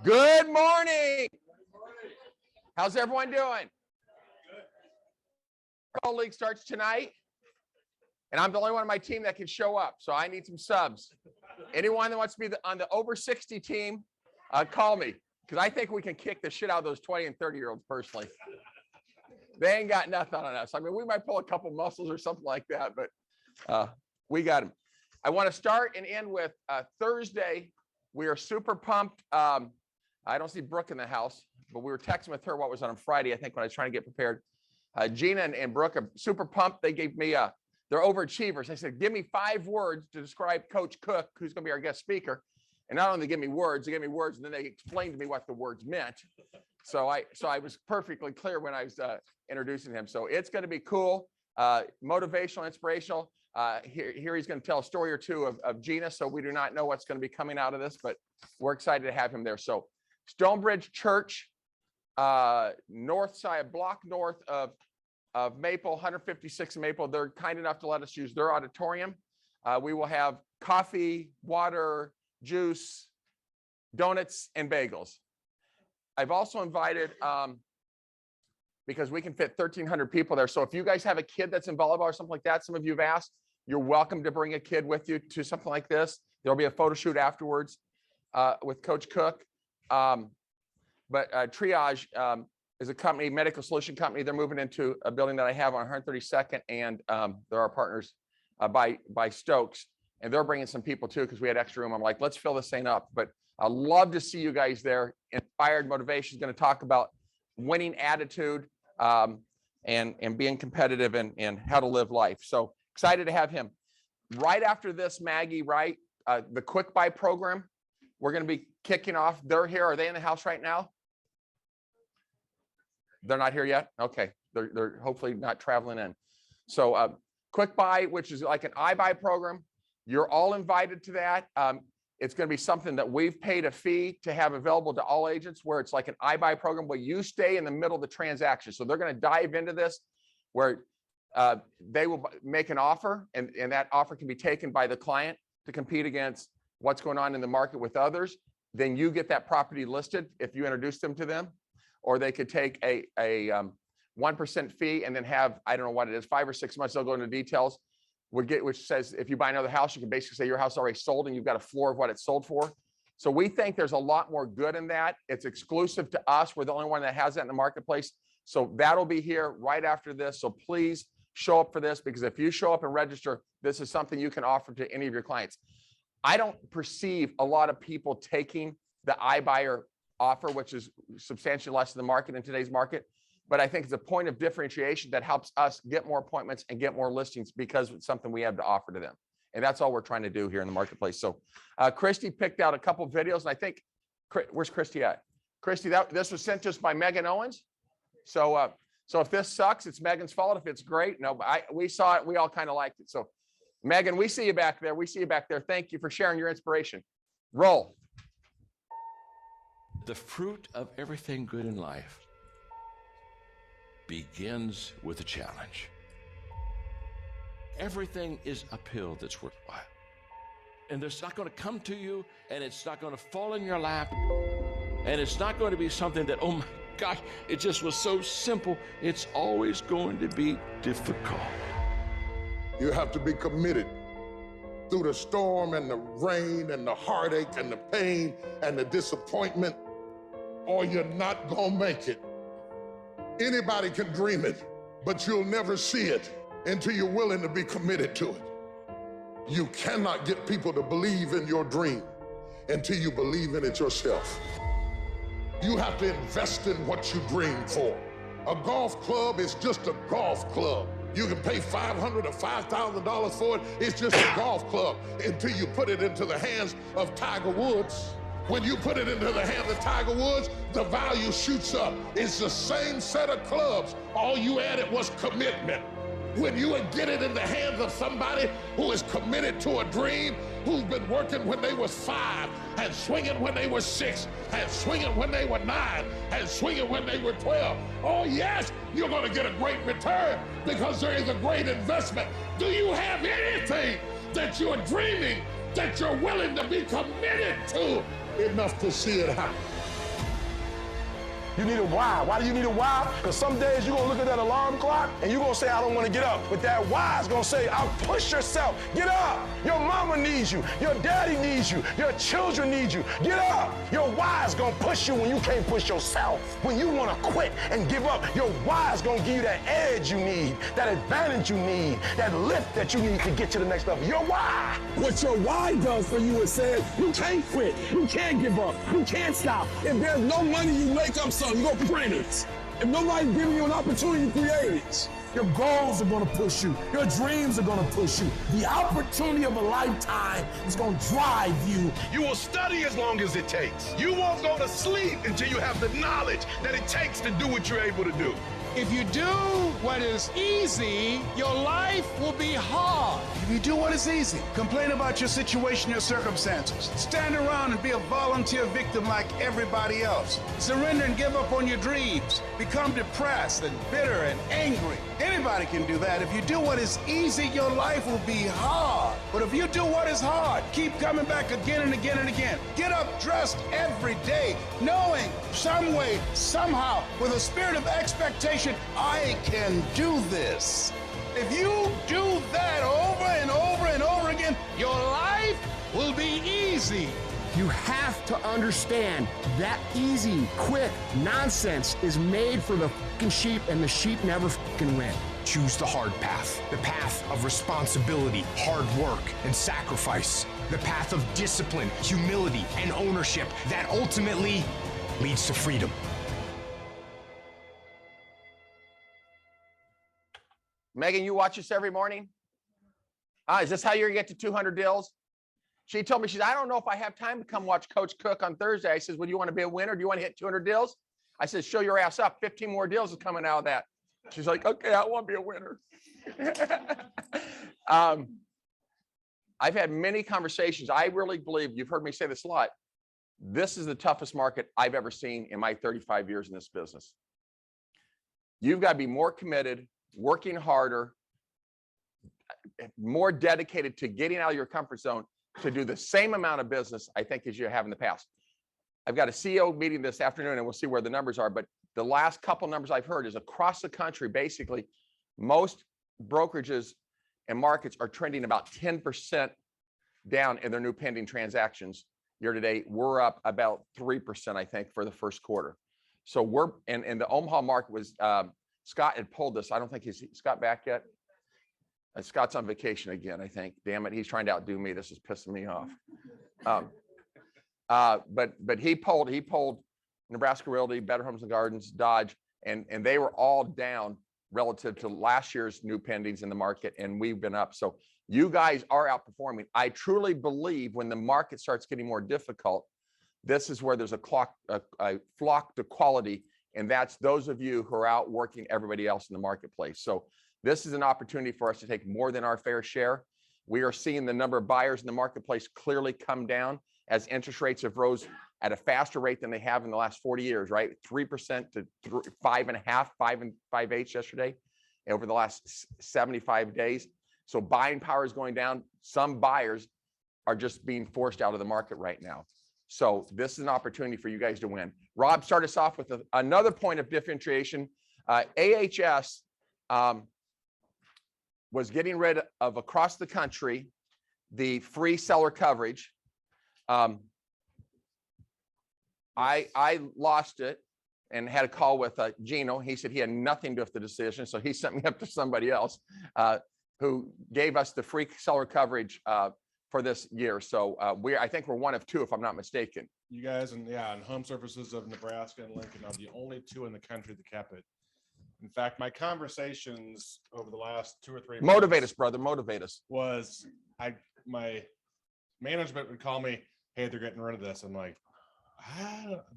Good morning. How's everyone doing? Good. League starts tonight, and I'm the only one on my team that can show up, so I need some subs. Anyone that wants to be on the over 60 team, call me, because I think we can kick the shit out of those 20 and 30-year-olds personally. They ain't got nothing on us. I mean, we might pull a couple muscles or something like that, but we got them. I want to start and end with Thursday. We are super pumped. I don't see Brooke in the house, but we were texting with her what was on Friday, I think, when I was trying to get prepared. Gina and Brooke are super pumped. They gave me, they're overachievers. I said, give me 5 words to describe Coach Cook, who's going to be our guest speaker. And not only give me words, they gave me words, and then they explained to me what the words meant. So I was perfectly clear when I was introducing him. So it's going to be cool, motivational, inspirational. Here he's going to tell a story or two of Gina. So we do not know what's going to be coming out of this, but we're excited to have him there. So Stonebridge Church, north side, block north of Maple, 156 Maple. They're kind enough to let us use their auditorium. We will have coffee, water, juice, donuts, and bagels. I've also invited, because we can fit 1,300 people there. So if you guys have a kid that's in volleyball or something like that, some of you have asked, you're welcome to bring a kid with you to something like this. There'll be a photo shoot afterwards with Coach Cook. But Triage is a company, medical solution company. They're moving into a building that I have on 132nd, and they're our partners by Stokes, and they're bringing some people too because we had extra room. I'm like, let's fill this thing up. But I'd love to see you guys there. Inspired Motivation is going to talk about winning attitude and being competitive and how to live life. So excited to have him. Right after this, Maggie, right? The Quick Buy program, we're going to be kicking off. They're here. Are they in the house right now? They're not here yet? Okay. They're hopefully not traveling in. So Quick Buy, which is like an iBuy program, you're all invited to that. It's going to be something that we've paid a fee to have available to all agents, where it's like an iBuy program where you stay in the middle of the transaction. So they're going to dive into this where they will make an offer, and that offer can be taken by the client to compete against what's going on in the market with others. Then you get that property listed if you introduce them to them, or they could take a 1% fee and then have, I don't know what it is, 5 or 6 months. They'll go into details. Which says if you buy another house, you can basically say your house already sold and you've got a floor of what it's sold for. So we think there's a lot more good in that. It's exclusive to us. We're the only one that has that in the marketplace. So that'll be here right after this. So please show up for this, because if you show up and register, this is something you can offer to any of your clients. I don't perceive a lot of people taking the iBuyer offer, which is substantially less than the market in today's market. But I think it's a point of differentiation that helps us get more appointments and get more listings because it's something we have to offer to them. And that's all we're trying to do here in the marketplace. So Christy picked out a couple of videos, and I think, where's Christy at? Christy, this was sent to us by Megan Owens. So so if this sucks, it's Megan's fault. If it's great, no, we saw it. We all kind of liked it. So Megan, we see you back there. We see you back there. Thank you for sharing your inspiration. Roll. The fruit of everything good in life begins with a challenge. Everything is uphill that's worthwhile. And it's not going to come to you, and it's not going to fall in your lap, and it's not going to be something that, oh my gosh, it just was so simple. It's always going to be difficult. You have to be committed through the storm and the rain and the heartache and the pain and the disappointment, or you're not going to make it. Anybody can dream it, but you'll never see it until you're willing to be committed to it. You cannot get people to believe in your dream until you believe in it yourself. You have to invest in what you dream for. A golf club is just a golf club. You can pay $500 or $5,000 for it. It's just a golf club until you put it into the hands of Tiger Woods. When you put it into the hands of Tiger Woods, the value shoots up. It's the same set of clubs. All you added was commitment. When you get it in the hands of somebody who is committed to a dream, who's been working when they was 5 and swinging when they were 6 and swinging when they were 9 and swinging when they were 12. Oh yes, you're going to get a great return because there is a great investment. Do you have anything that you're dreaming that you're willing to be committed to enough to see it happen. You need a why. Why do you need a why? Because some days you're going to look at that alarm clock and you're going to say, I don't want to get up. But that why is going to say, I'll push yourself. Get up. Your mama needs you. Your daddy needs you. Your children need you. Get up. Your why is going to push you when you can't push yourself. When you want to quit and give up, your why is going to give you that edge you need, that advantage you need, that lift that you need to get to the next level. Your why. What your why does for you is says, you can't quit. You can't give up. You can't stop. If there's no money, you make up something. You go print it. If nobody's giving you an opportunity, you create it. Your goals are going to push you. Your dreams are going to push you. The opportunity of a lifetime is going to drive you. You will study as long as it takes. You won't go to sleep until you have the knowledge that it takes to do what you're able to do. If you do what is easy, your life will be hard. If you do what is easy, complain about your situation, your circumstances. Stand around and be a volunteer victim like everybody else. Surrender and give up on your dreams. Become depressed and bitter and angry. Anybody can do that. If you do what is easy, your life will be hard. But if you do what is hard, keep coming back again and again and again. Get up dressed every day, knowing some way, somehow, with a spirit of expectation, I can do this. If you do that over and over and over again, your life will be easy. You have to understand that easy, quick nonsense is made for the fucking sheep, and the sheep never fucking win. Choose the hard path, the path of responsibility, hard work, and sacrifice, the path of discipline, humility, and ownership that ultimately leads to freedom. Megan, you watch this every morning? Is this how you're gonna get to 200 deals? She told me, I don't know if I have time to come watch Coach Cook on Thursday. I says, well, do you want to be a winner? Do you want to hit 200 deals? I said, show your ass up. 15 more deals is coming out of that. She's like, okay, I want to be a winner. I've had many conversations. I really believe, you've heard me say this a lot, this is the toughest market I've ever seen in my 35 years in this business. You've got to be more committed, working harder, more dedicated to getting out of your comfort zone to do the same amount of business, I think, as you have in the past. I've got a CEO meeting this afternoon and we'll see where the numbers are, but the last couple numbers I've heard is across the country, basically, most brokerages and markets are trending about 10% down in their new pending transactions year to date. We're up about 3%, I think, for the first quarter. So we're, and the Omaha market was, Scott had pulled this. I don't think he's Scott back yet. Scott's on vacation again, I think. Damn it, he's trying to outdo me. This is pissing me off. But he pulled Nebraska Realty, Better Homes and Gardens, Dodge, and they were all down relative to last year's new pendings in the market, and we've been up. So you guys are outperforming. I truly believe when the market starts getting more difficult, this is where there's a flock to quality, and that's those of you who are out working everybody else in the marketplace. So this is an opportunity for us to take more than our fair share. We are seeing the number of buyers in the marketplace clearly come down as interest rates have rose at a faster rate than they have in the last 40 years, right? 3% to 5.5, 5 and 5/8 yesterday over the last 75 days. So buying power is going down. Some buyers are just being forced out of the market right now. So this is an opportunity for you guys to win. Rob, start us off with another point of differentiation. AHS was getting rid of, across the country, the free seller coverage. I lost it and had a call with Gino. He said he had nothing to do with the decision, so he sent me up to somebody else who gave us the free seller coverage for this year. So I think we're one of two, if I'm not mistaken. You guys and Home Services of Nebraska and Lincoln are the only two in the country that kept it. In fact, my conversations over the last 2 or 3 months, motivate us, brother, motivate us. Was my management would call me, hey, they're getting rid of this. I'm like,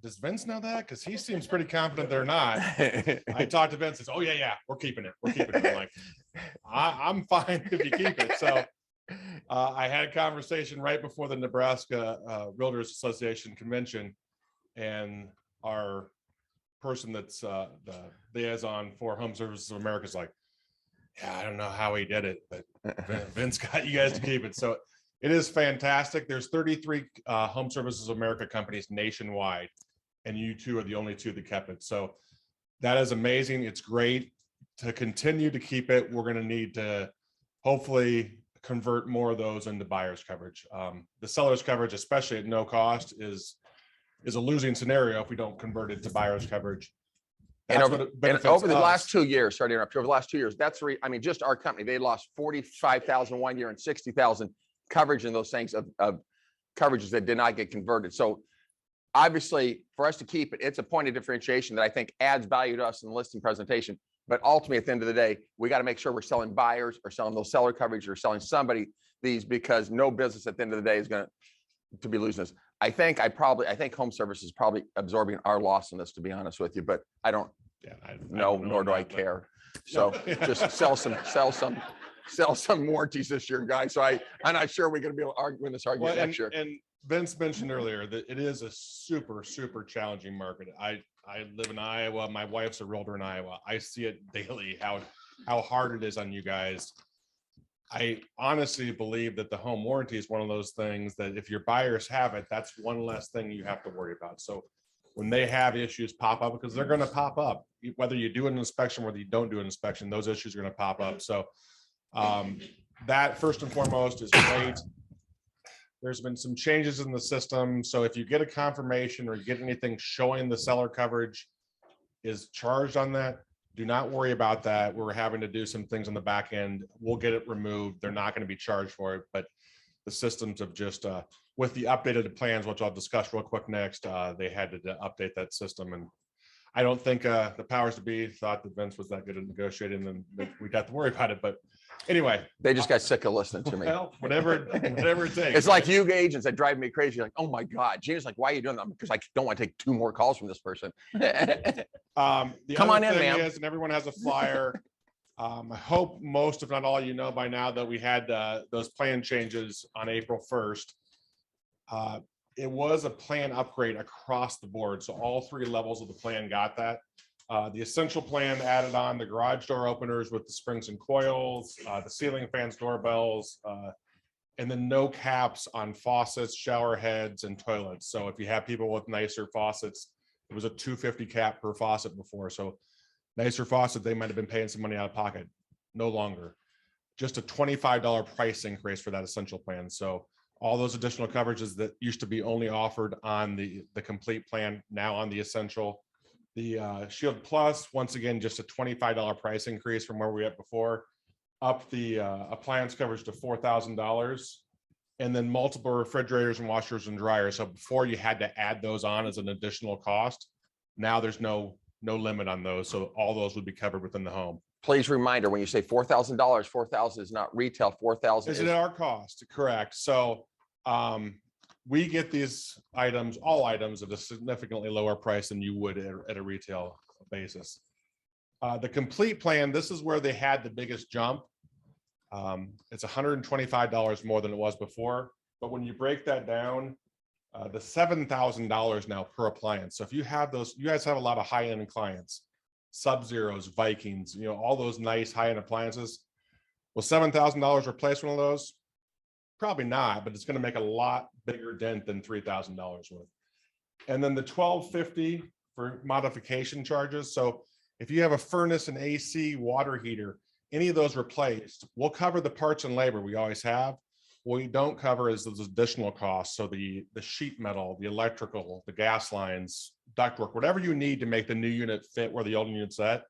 does Vince know that? Because he seems pretty confident they're not. I talked to Vince, says, oh yeah, we're keeping it. We're keeping it. I'm like, I'm fine if you keep it. So I had a conversation right before the Nebraska Realtors Association convention, and our person that's the liaison for Home Services of America is like, yeah, I don't know how he did it, but Vince got you guys to keep it. So It is fantastic. There's 33 Home Services of America companies nationwide, and you two are the only two that kept it. So that is amazing. It's great. To continue to keep it, we're going to need to hopefully convert more of those into buyer's coverage. The seller's coverage, especially at no cost, is a losing scenario if we don't convert it to buyer's coverage. And That's over, what it and benefits over the us. last 2 years, sorry to interrupt you, over the last 2 years, I mean, just our company, they lost 45,000 one year and 60,000 coverage in those things of coverages that did not get converted. So obviously for us to keep it, it's a point of differentiation that I think adds value to us in the listing presentation. But ultimately, at the end of the day, we got to make sure we're selling buyers or selling those seller coverage or selling somebody these, because no business at the end of the day is going to be losing this. I think Home Service is probably absorbing our loss in this, to be honest with you, but I don't know, nor do I care. So just sell some warranties this year, guys. So I'm not sure we're going to be able to argue in this argument next year. And Vince mentioned earlier that it is a super, super challenging market. I live in Iowa. My wife's a realtor in Iowa. I see it daily, how hard it is on you guys. I honestly believe that the home warranty is one of those things that if your buyers have it, that's one less thing you have to worry about. So when they have issues pop up, because they're going to pop up, whether you do an inspection, whether you don't do an inspection, those issues are going to pop up. So that first and foremost is great. There's been some changes in the system. So if you get a confirmation or you get anything showing the seller coverage is charged on that, do not worry about that. We're having to do some things on the back end. We'll get it removed. They're not going to be charged for it, but the systems have just, with the updated plans, which I'll discuss real quick next, they had to update that system. And I don't think the powers to be thought that Vince was that good at negotiating and that we'd have to worry about it. But anyway, they just got sick of listening to me. Well, whatever it takes. It's like you agents that drive me crazy. Like, oh my God, Gina's like, why are you doing that? Because I don't want to take 2 more calls from this person. Come on in, ma'am. And everyone has a flyer. I hope most, if not all, you know by now that we had those plan changes on April 1st. It was a plan upgrade across the board. So all 3 levels of the plan got that. The essential plan added on the garage door openers with the springs and coils, the ceiling fans, doorbells, and then no caps on faucets, shower heads, and toilets. So if you have people with nicer faucets, it was a $250 cap per faucet before. So nicer faucet, they might have been paying some money out of pocket. No longer. Just a $25 price increase for that essential plan. So all those additional coverages that used to be only offered on the complete plan, now on the essential. The Shield Plus, once again, just a $25 price increase from where we were at before. Up the appliance coverage to $4,000, and then multiple refrigerators and washers and dryers. So before you had to add those on as an additional cost. Now there's no limit on those. So all those would be covered within the home. Please reminder, when you say $4,000, $4,000 is not retail. $4,000 is at our cost. Correct. So we get these items, all items, at a significantly lower price than you would at a retail basis. The complete plan, this is where they had the biggest jump. It's $125 more than it was before. But when you break that down, the $7,000 now per appliance. So if you have those, you guys have a lot of high-end clients, Sub-Zeros, Vikings, all those nice high-end appliances. Will $7,000 replace one of those? Probably not, but it's going to make a lot bigger dent than $3,000 worth. And then the $1,250 for modification charges. So if you have a furnace, an AC, water heater, any of those replaced, we'll cover the parts and labor we always have. What we don't cover is those additional costs. So the sheet metal, the electrical, the gas lines, ductwork, whatever you need to make the new unit fit where the old unit's at.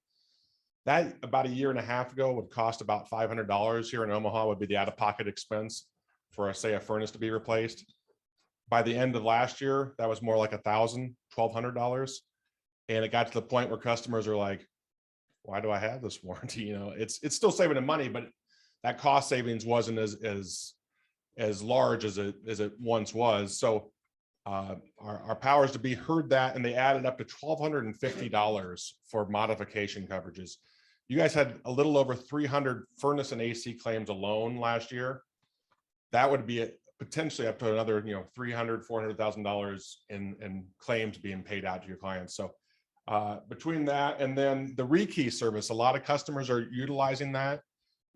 That about a year and a half ago would cost about $500 here in Omaha, would be the out-of-pocket expense for, say, a furnace to be replaced. By the end of last year, that was more like $1,000, $1,200. And it got to the point where customers are like, why do I have this warranty? It's still saving them money, but that cost savings wasn't as large as it once was. So our powers to be heard that, and they added up to $1,250 for modification coverages. You guys had a little over 300 furnace and AC claims alone last year. That would be potentially up to another, $300,000, $400,000 in claims being paid out to your clients. So between that and then the rekey service, a lot of customers are utilizing that.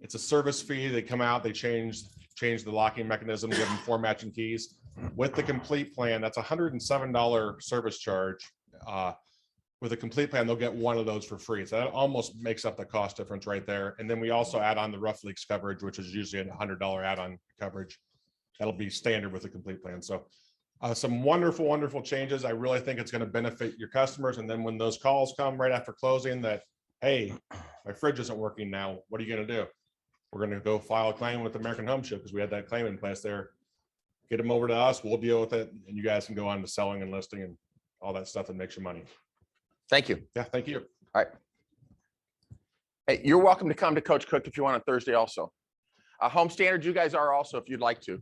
It's a service fee. They come out, they change the locking mechanism, give them 4 matching keys. With the complete plan, that's $107 service charge. With a complete plan, they'll get 1 of those for free. So that almost makes up the cost difference right there. And then we also add on the rough leaks coverage, which is usually a $100 add-on coverage. That'll be standard with the complete plan. So some wonderful, wonderful changes. I really think it's going to benefit your customers. And then when those calls come right after closing that, hey, my fridge isn't working now, what are you going to do? We're going to go file a claim with American Home Shield because we had that claim in place there. Get them over to us. We'll deal with it. And you guys can go on to selling and listing and all that stuff that makes you money. Thank you. Yeah, thank you. All right. Hey, you're welcome to come to Coach Cook if you want on Thursday also. Home Standards, you guys are also if you'd like to.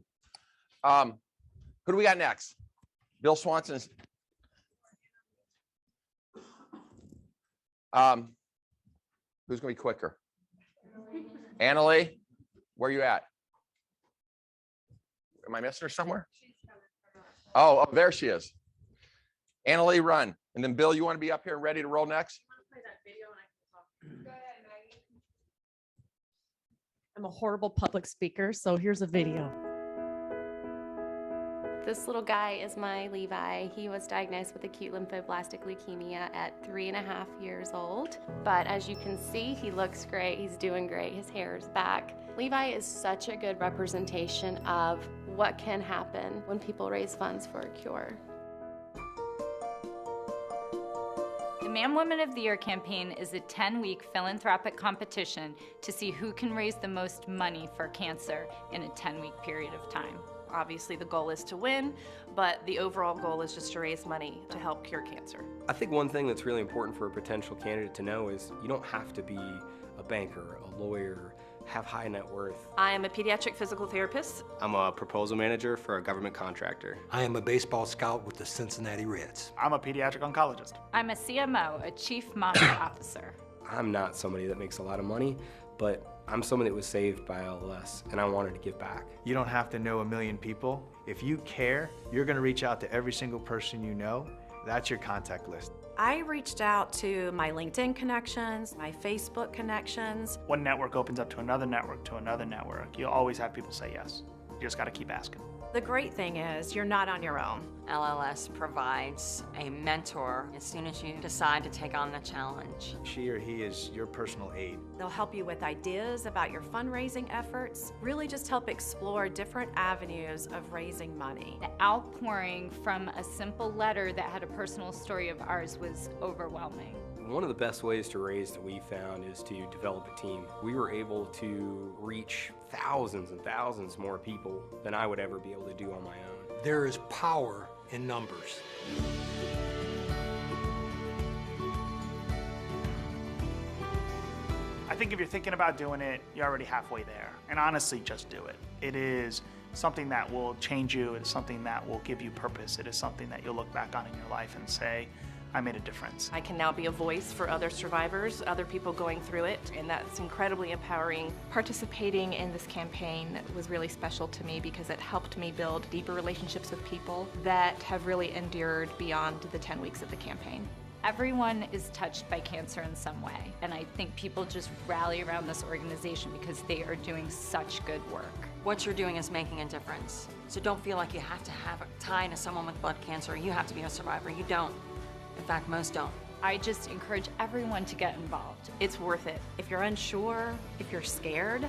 Who do we got next? Bill Swanson's. Who's going to be quicker? Annalee, where you at? Am I missing her somewhere? Oh, there she is. Annalee, run. And then Bill, you want to be up here and ready to roll next? I'm a horrible public speaker, so here's a video. This little guy is my Levi. He was diagnosed with acute lymphoblastic leukemia at 3.5 years old. But as you can see, he looks great. He's doing great. His hair is back. Levi is such a good representation of what can happen when people raise funds for a cure. The Man Woman of the Year campaign is a 10-week philanthropic competition to see who can raise the most money for cancer in a 10-week period of time. Obviously, the goal is to win, but the overall goal is just to raise money to help cure cancer. I think one thing that's really important for a potential candidate to know is you don't have to be a banker, a lawyer, have high net worth. I am a pediatric physical therapist. I'm a proposal manager for a government contractor. I am a baseball scout with the Cincinnati Reds. I'm a pediatric oncologist. I'm a CMO, a chief monitoring officer. I'm not somebody that makes a lot of money, but I'm someone that was saved by LLS, and I wanted to give back. You don't have to know 1 million people. If you care, you're going to reach out to every single person you know. That's your contact list. I reached out to my LinkedIn connections, my Facebook connections. One network opens up to another network to another network. You'll always have people say yes. You just got to keep asking. The great thing is you're not on your own. LLS provides a mentor as soon as you decide to take on the challenge. She or he is your personal aide. They'll help you with ideas about your fundraising efforts, really just help explore different avenues of raising money. The outpouring from a simple letter that had a personal story of ours was overwhelming. One of the best ways to raise that we found is to develop a team. We were able to reach thousands and thousands more people than I would ever be able to do on my own. There is power in numbers. I think if you're thinking about doing it, you're already halfway there. And honestly, just do it. It is something that will change you. It is something that will give you purpose. It is something that you'll look back on in your life and say, I made a difference. I can now be a voice for other survivors, other people going through it, and that's incredibly empowering. Participating in this campaign was really special to me because it helped me build deeper relationships with people that have really endured beyond the 10 weeks of the campaign. Everyone is touched by cancer in some way, and I think people just rally around this organization because they are doing such good work. What you're doing is making a difference. So don't feel like you have to have a tie to someone with blood cancer. You have to be a survivor. You don't. In fact, most don't. I just encourage everyone to get involved. It's worth it. If you're unsure, if you're scared,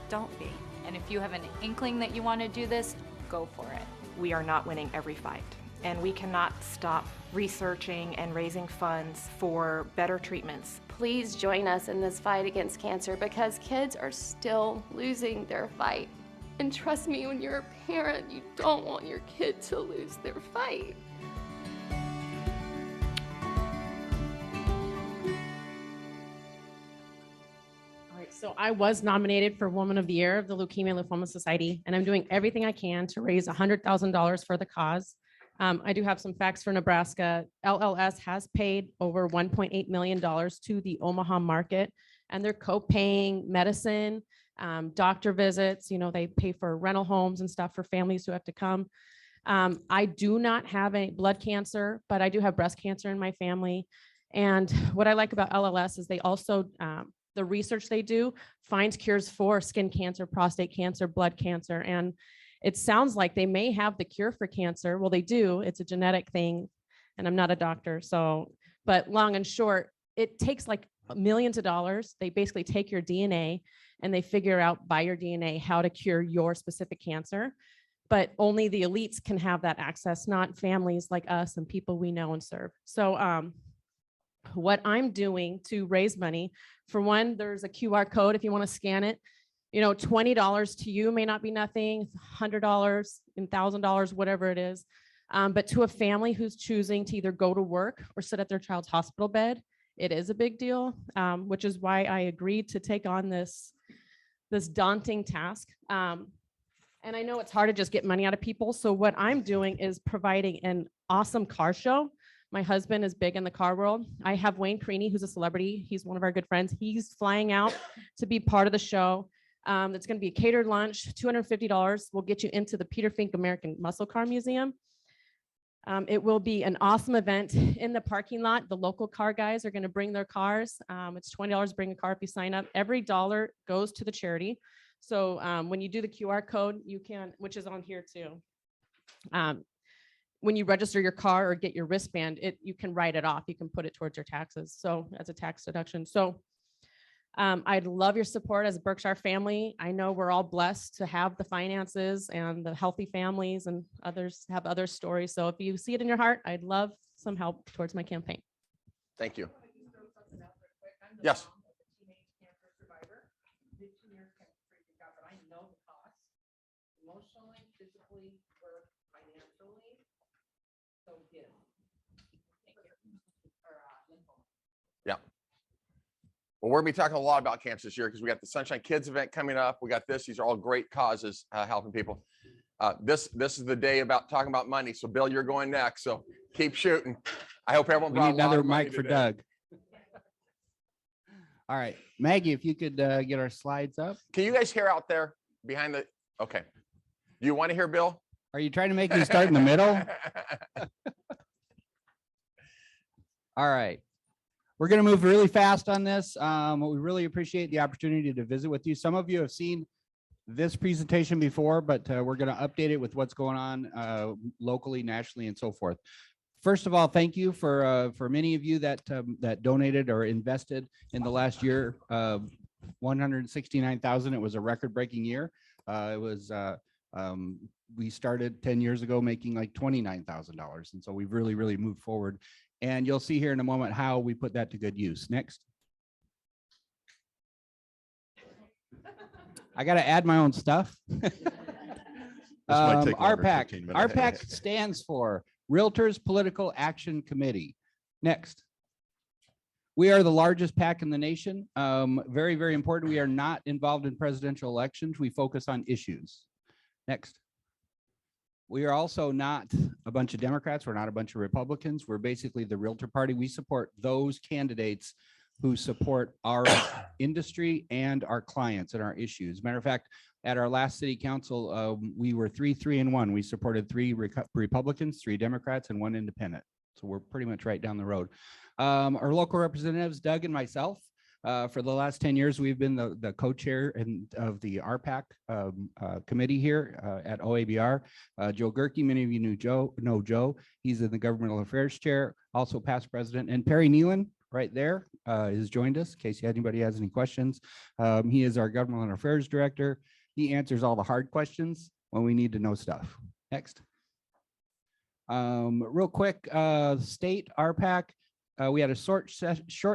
don't be. And if you have an inkling that you want to do this, go for it. We are not winning every fight, and we cannot stop researching and raising funds for better treatments. Please join us in this fight against cancer because kids are still losing their fight. And trust me, when you're a parent, you don't want your kid to lose their fight. So I was nominated for Woman of the Year of the Leukemia and Lymphoma Society, and I'm doing everything I can to raise $100,000 for the cause. I do have some facts for Nebraska. LLS has paid over $1.8 million to the Omaha market, and they're co-paying medicine, doctor visits. You know, they pay for rental homes and stuff for families who have to come. I do not have any blood cancer, but I do have breast cancer in my family. And what I like about LLS is they also the research they do finds cures for skin cancer, prostate cancer, blood cancer. And it sounds like they may have the cure for cancer. Well, they do. It's a genetic thing. And I'm not a doctor. So, but long and short, it takes like millions of dollars. They basically take your DNA and they figure out by your DNA how to cure your specific cancer. But only the elites can have that access, not families like us and people we know and serve. So what I'm doing to raise money, for one, there's a QR code if you want to scan it. You know, $20 to you may not be nothing, $100, $1,000, whatever it is. But to a family who's choosing to either go to work or sit at their child's hospital bed, it is a big deal, which is why I agreed to take on this daunting task. And I know it's hard to just get money out of people. So what I'm doing is providing an awesome car show. My husband is big in the car world. I have Wayne Creaney, who's a celebrity. He's one of our good friends. He's flying out to be part of the show. It's going to be a catered lunch, $250. Will get you into the Peter Fink American Muscle Car Museum. It will be an awesome event in the parking lot. The local car guys are going to bring their cars. It's $20 to bring a car if you sign up. Every dollar goes to the charity. So when you do the QR code, you can, which is on here too. When you register your car or get your wristband, you can write it off. You can put it towards your taxes. So as a tax deduction. So I'd love your support as a Berkshire family. I know we're all blessed to have the finances and the healthy families, and others have other stories. So if you see it in your heart, I'd love some help towards my campaign. Thank you. Yes. Emotionally, physically, or financially. So give. Yeah. Well, we're going to be talking a lot about cancer this year because we got the Sunshine Kids event coming up. We got this. These are all great causes helping people. This is the day about talking about money. So, Bill, you're going next. So keep shooting. I hope everyone We brought need a lot another of money mic for today. Doug. All right, Maggie, if you could get our slides up. Can you guys hear out there behind the? Okay. Do you want to hear Bill? Are you trying to make me start in the middle? All right. We're going to move really fast on this. We really appreciate the opportunity to visit with you. Some of you have seen this presentation before, but we're going to update it with what's going on locally, nationally, and so forth. First of all, thank you for many of you that donated or invested in the last year. 169,000. It was a record-breaking year. It was we started 10 years ago making like $29,000, and so we've really moved forward. And you'll see here in a moment how we put that to good use. Next. I got to add my own stuff. RPAC. RPAC stands for Realtors Political Action Committee. Next. We are the largest PAC in the nation. Very important. We are not involved in presidential elections. We focus on issues. Next. We are also not a bunch of Democrats. We're not a bunch of Republicans. We're basically the Realtor Party. We support those candidates who support our industry and our clients and our issues. Matter of fact, at our last city council, we were 3-3-1. We supported 3 Republicans, 3 Democrats, and 1 independent. So we're pretty much right down the road. Our local representatives, Doug and myself, for the last 10 years, we've been the co-chair of the RPAC committee here at OABR. Joe Gerke, many of you know Joe. He's in the governmental affairs chair, also past president. And Perry Nealon, right there, has joined us in case anybody has any questions. He is our governmental affairs director. He answers all the hard questions when we need to know stuff. Next. Real quick, state RPAC. We had a short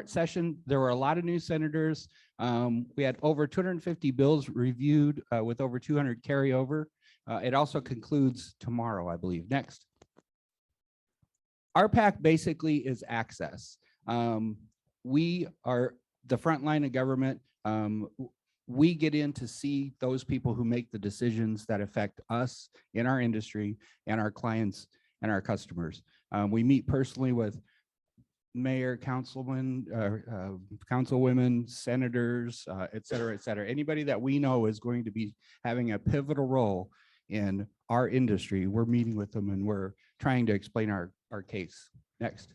session. There were a lot of new senators. We had over 250 bills reviewed with over 200 carryover. It also concludes tomorrow, I believe. Next. RPAC basically is access. We are the front line of government. We get in to see those people who make the decisions that affect us in our industry and our clients and our customers. We meet personally with mayor, councilmen, councilwomen, senators, et cetera, et cetera. Anybody that we know is going to be having a pivotal role in our industry, we're meeting with them and we're trying to explain our case. Next.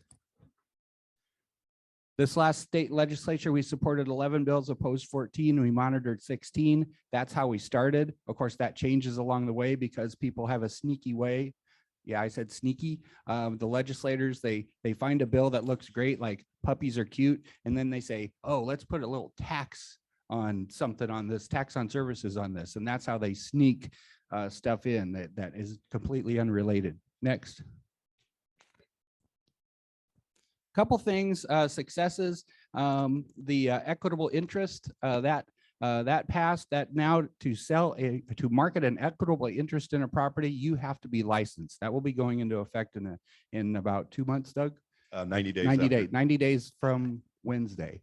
This last state legislature, we supported 11 bills, opposed 14. We monitored 16. That's how we started. Of course, that changes along the way because people have a sneaky way. Yeah, I said sneaky. The legislators, they find a bill that looks great, like puppies are cute. And then they say, oh, let's put a little tax on something on this, tax on services on this. And that's how they sneak stuff in that is completely unrelated. Next. Couple things, successes, the equitable interest that passed. That now to market an equitable interest in a property, you have to be licensed. That will be going into effect in about 2 months, Doug. 90 days. 90 days from Wednesday.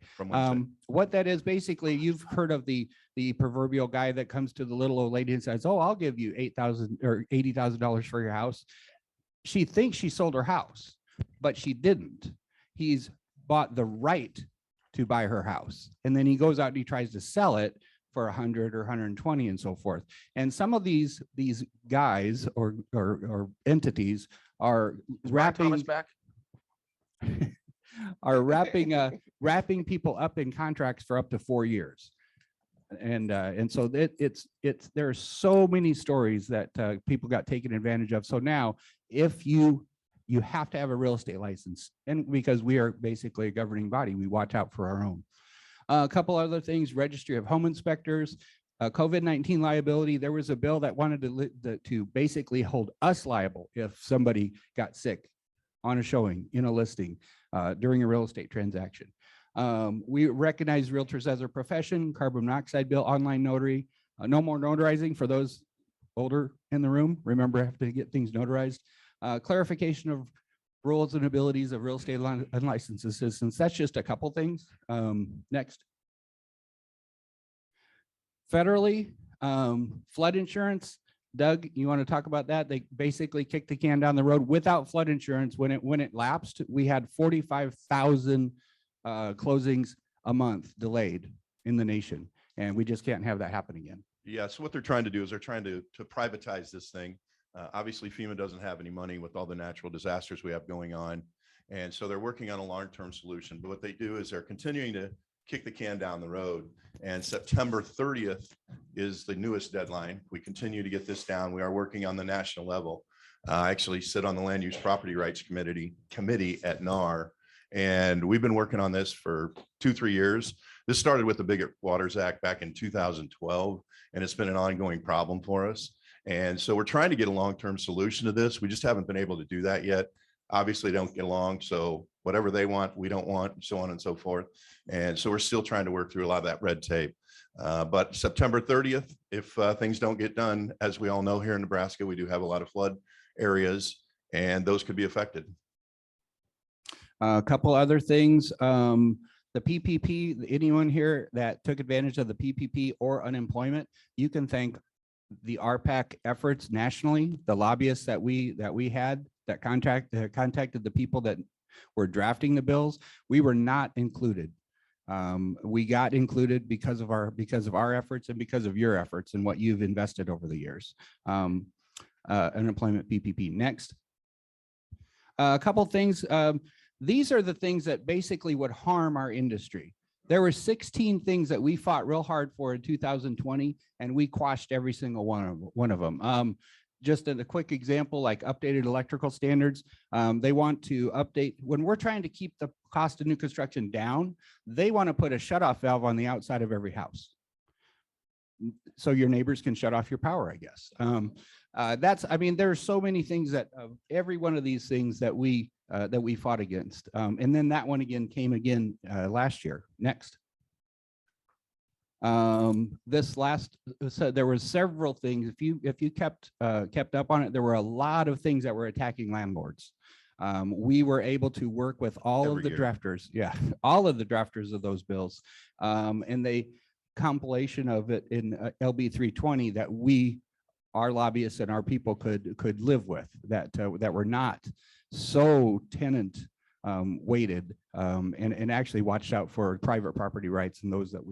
What that is, basically, you've heard of the proverbial guy that comes to the little old lady and says, "Oh, I'll give you $8,000 or $80,000 for your house." She thinks she sold her house, but she didn't. He's bought the right to buy her house. And then he goes out and he tries to sell it for 100 or 120 and so forth. And some of these guys or entities are wrapping wrapping people up in contracts for up to 4 years. And so there's so many stories that people got taken advantage of. So now if you have to have a real estate license, and because we are basically a governing body, we watch out for our own. A couple other things: registry of home inspectors, COVID-19 liability. There was a bill that wanted to basically hold us liable if somebody got sick on a showing, in a listing, during a real estate transaction. We recognize realtors as a profession. Carbon monoxide bill, online notary, no more notarizing for those older in the room. Remember, I have to get things notarized. Clarification of roles and abilities of real estate unlicensed assistants. That's just a couple things. Next. Federally, flood insurance. Doug, you want to talk about that? They basically kicked the can down the road. Without flood insurance, when it lapsed, we had 45,000 closings a month delayed in the nation, and we just can't have that happen again. Yeah, so what they're trying to do is they're trying to privatize this thing. Obviously, FEMA doesn't have any money with all the natural disasters we have going on. And so they're working on a long-term solution. But what they do is they're continuing to kick the can down the road. And September 30th is the newest deadline. We continue to get this down. We are working on the national level. I actually sit on the Land Use Property Rights Committee at NAR. And we've been working on this for 2-3 years. This started with the Bigot Waters Act back in 2012, and it's been an ongoing problem for us. And so we're trying to get a long-term solution to this. We just haven't been able to do that yet. Obviously, they don't get along. So whatever they want, we don't want, so on and so forth. And so we're still trying to work through a lot of that red tape. But September 30th, if things don't get done, as we all know here in Nebraska, we do have a lot of flood areas, and those could be affected. A couple other things. The PPP, anyone here that took advantage of the PPP or unemployment, you can thank the RPAC efforts nationally, the lobbyists that we had that contacted the people that were drafting the bills. We were not included. We got included because of our efforts and because of your efforts and what you've invested over the years. Unemployment PPP. Next. A couple things. These are the things that basically would harm our industry. There were 16 things that we fought real hard for in 2020, and we quashed every single one of them. Just a quick example, like updated electrical standards. They want to update, when we're trying to keep the cost of new construction down, they want to put a shutoff valve on the outside of every house, so your neighbors can shut off your power, I guess. I mean, there are so many things that every one of these things that we fought against. And then that one again came again last year. Next. So there were several things. If you kept up on it, there were a lot of things that were attacking landlords. We were able to work with all of the drafters. Yeah, all of the drafters of those bills. And they compilation of it in LB 320 that our lobbyists and our people could live with, that were not so tenant weighted, and actually watched out for private property rights and those that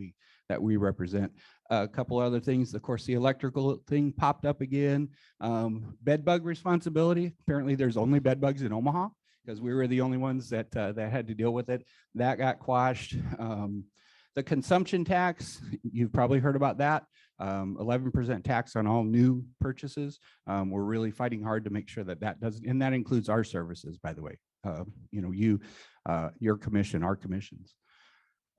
we represent. A couple other things, of course, the electrical thing popped up again. Bed bug responsibility. Apparently there's only bed bugs in Omaha, because we were the only ones that that had to deal with it. That got quashed. The consumption tax, you've probably heard about that. 11% tax on all new purchases. We're really fighting hard to make sure that that doesn't, and that includes our services, by the way. You know, your commission, our commissions.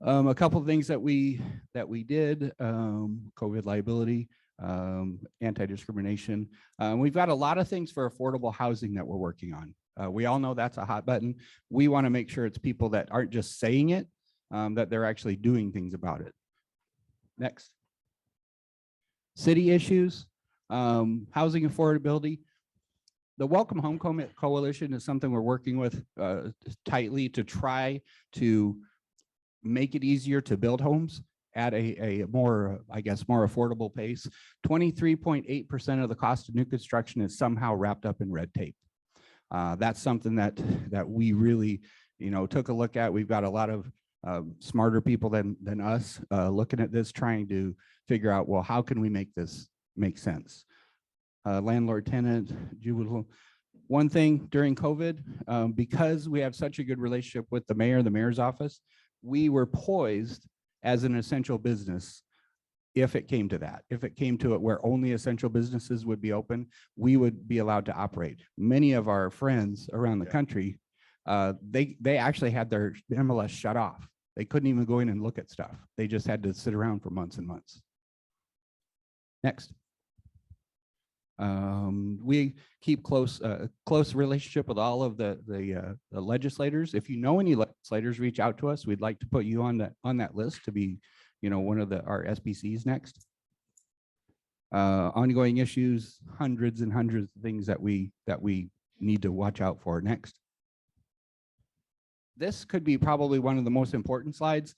A couple of things that we did, COVID liability, anti-discrimination. We've got a lot of things for affordable housing that we're working on. We all know that's a hot button. We want to make sure it's people that aren't just saying it, that they're actually doing things about it. Next. City issues, housing affordability. The Welcome Home Coalition is something we're working with tightly to try to make it easier to build homes at a more, I guess, more affordable pace. 23.8% of the cost of new construction is somehow wrapped up in red tape. That's something that we really, you know, took a look at. We've got a lot of smarter people than us looking at this, trying to figure out, well, how can we make this make sense? Landlord tenant, juvenile. One thing during COVID, because we have such a good relationship with the mayor's office, we were poised as an essential business. If it came to that, if it came to it where only essential businesses would be open, we would be allowed to operate. Many of our friends around the country, they actually had their MLS shut off. They couldn't even go in and look at stuff. They just had to sit around for months and months. Next. We keep close relationship with all of the legislators. If you know any legislators, reach out to us. We'd like to put you on that list to be, you know, one of our SBCs next. Ongoing issues, hundreds and hundreds of things that we need to watch out for. Next. This could be probably one of the most important slides.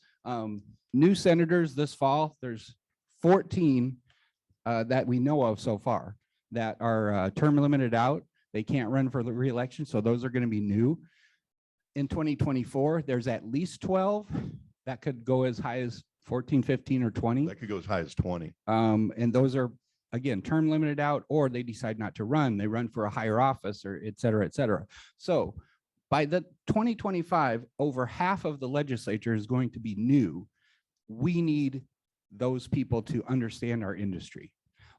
New senators this fall, there's 14 that we know of so far that are term limited out. They can't run for the re-election, so those are going to be new. In 2024, there's at least 12 that could go as high as 14, 15, or 20. That could go as high as 20. And those are, again, term limited out, or they decide not to run. They run for a higher office, or et cetera, et cetera. So by the 2025, over half of the legislature is going to be new. We need those people to understand our industry.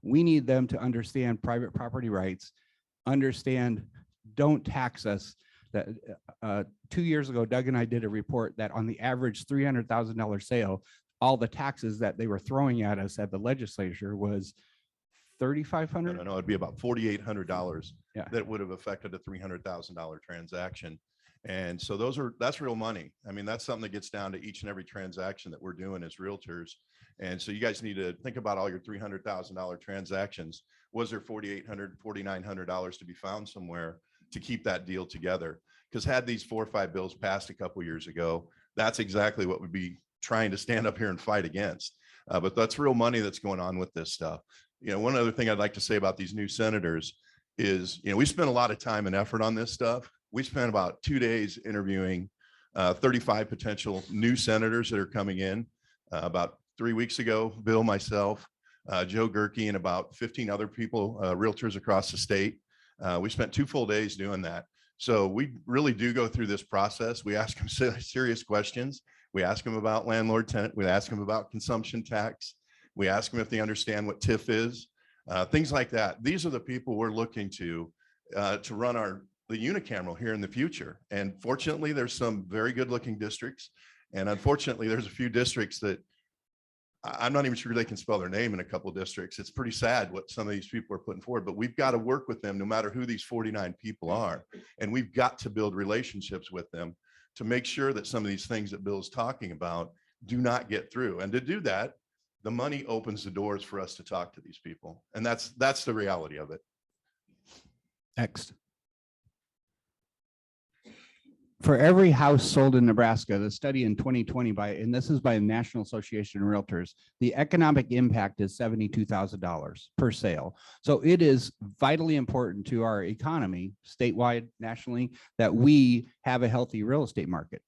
We need them to understand private property rights, understand, don't tax us. That 2 years ago, Doug and I did a report that on the average $300,000 sale, all the taxes that they were throwing at us at the legislature was $3,500. No, it'd be about $4,800 Yeah. that would have affected a $300,000 transaction. And so that's real money. I mean, that's something that gets down to each and every transaction that we're doing as realtors. And so you guys need to think about all your $300,000 transactions. Was there $4,800, $4,900 to be found somewhere to keep that deal together? Because had these 4 or 5 bills passed a couple years ago, that's exactly what we'd be trying to stand up here and fight against. But that's real money that's going on with this stuff. You know, one other thing I'd like to say about these new senators is, you know, we spent a lot of time and effort on this stuff. We spent about 2 days interviewing 35 potential new senators that are coming in. About 3 weeks ago, Bill, myself, Joe Gerke, and about 15 other people, realtors across the state. We spent 2 full days doing that. So we really do go through this process. We ask them serious questions. We ask them about landlord tenant. We ask them about consumption tax. We ask them if they understand what TIF is, things like that. These are the people we're looking to run the unicameral here in the future. And fortunately, there's some very good looking districts. And unfortunately, there's a few districts that I'm not even sure they can spell their name in a couple of districts. It's pretty sad what some of these people are putting forward, but we've got to work with them no matter who these 49 people are. And we've got to build relationships with them to make sure that some of these things that Bill's talking about do not get through. And to do that, the money opens the doors for us to talk to these people. And that's the reality of it. Next. For every house sold in Nebraska, the study in 2020 and this is by the National Association of Realtors, the economic impact is $72,000 per sale. So it is vitally important to our economy, statewide, nationally, that we have a healthy real estate market.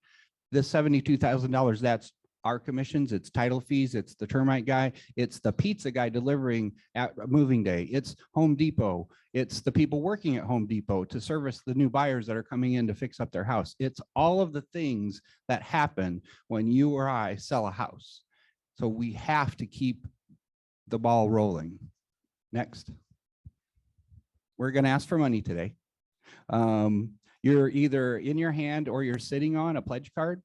This $72,000, that's our commissions, it's title fees, it's the termite guy, it's the pizza guy delivering at moving day, it's Home Depot, it's the people working at Home Depot to service the new buyers that are coming in to fix up their house. It's all of the things that happen when you or I sell a house. So we have to keep the ball rolling. Next. We're going to ask for money today. You're either in your hand or you're sitting on a pledge card.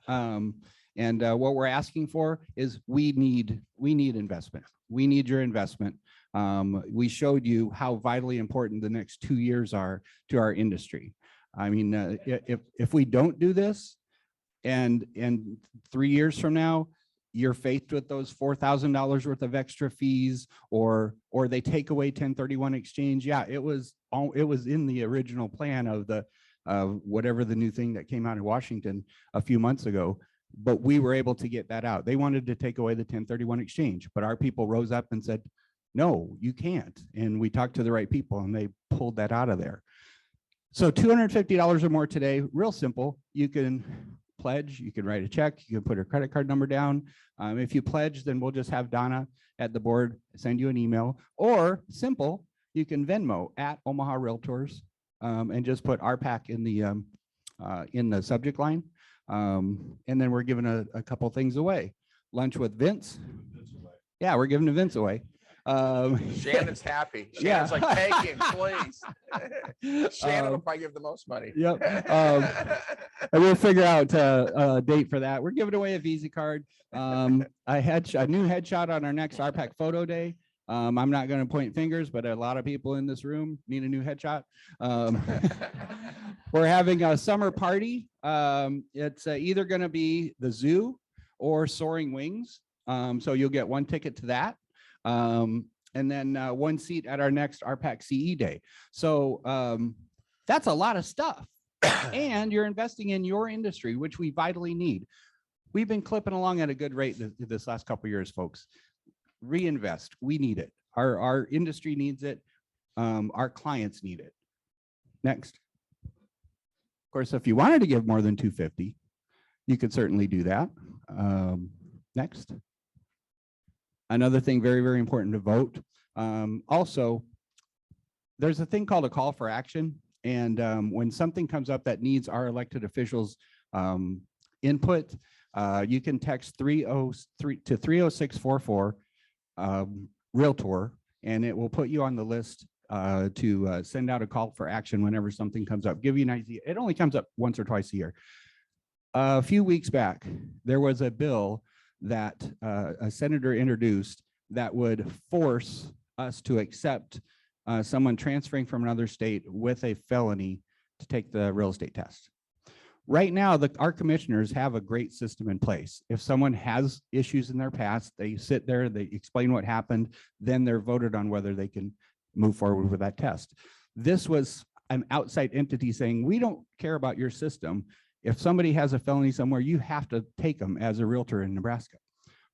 And what we're asking for is we need investment. We need your investment. We showed you how vitally important the next 2 years are to our industry. I mean, if we don't do this, and 3 years from now, you're faced with those $4,000 worth of extra fees, or they take away 1031 exchange. Yeah, it was in the original plan of the whatever the new thing that came out in Washington a few months ago. But we were able to get that out. They wanted to take away the 1031 exchange, but our people rose up and said, no, you can't. And we talked to the right people and they pulled that out of there. So $250 or more today, real simple. You can pledge, you can write a check, you can put a credit card number down. If you pledge, then we'll just have Donna at the board send you an email, or simple, you can Venmo at Omaha Realtors and just put RPAC in the subject line. And then we're giving a couple things away. Lunch with Vince. Yeah, we're giving Vince away. Shannon's happy. Yeah. Shannon's like, take him, please. Shannon will probably give the most money. Yep. And we'll figure out a date for that. We're giving away a Visa card. I had a new headshot on our next RPAC photo day. I'm not going to point fingers, but a lot of people in this room need a new headshot. We're having a summer party. It's either going to be the zoo or Soaring Wings. So you'll get one ticket to that. And then one seat at our next RPAC CE day. So that's a lot of stuff. And you're investing in your industry, which we vitally need. We've been clipping along at a good rate this last couple of years, folks. Reinvest. We need it. Our industry needs it. Our clients need it. Next. Of course, if you wanted to give more than $250, you could certainly do that. Next. Another thing very, very important to vote. Also, there's a thing called a call for action. And when something comes up that needs our elected officials' input, you can text 30644 Realtor, and it will put you on the list to send out a call for action whenever something comes up. Give you an idea. It only comes up once or twice a year. A few weeks back, there was a bill that a senator introduced that would force us to accept someone transferring from another state with a felony to take the real estate test. Right now, our commissioners have a great system in place. If someone has issues in their past, they sit there, they explain what happened, then they're voted on whether they can move forward with that test. This was an outside entity saying, we don't care about your system. If somebody has a felony somewhere, you have to take them as a realtor in Nebraska.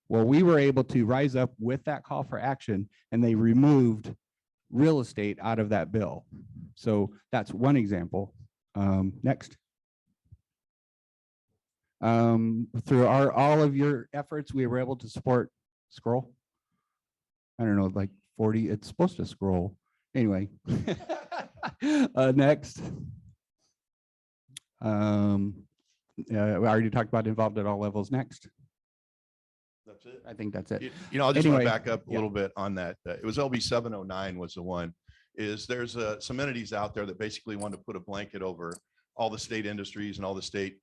Well, we were able to rise up with that call for action, and they removed real estate out of that bill. So that's one example. Next. Through all of your efforts, we were able to support scroll. I don't know, like 40, it's supposed to scroll. Anyway, next. We already talked about involved at all levels. Next. That's it. I think that's it. You know, I'll just want Anyway, to back up a little bit on that. It was LB 709 was the one. There's some entities out there that basically want to put a blanket over all the state industries and all the state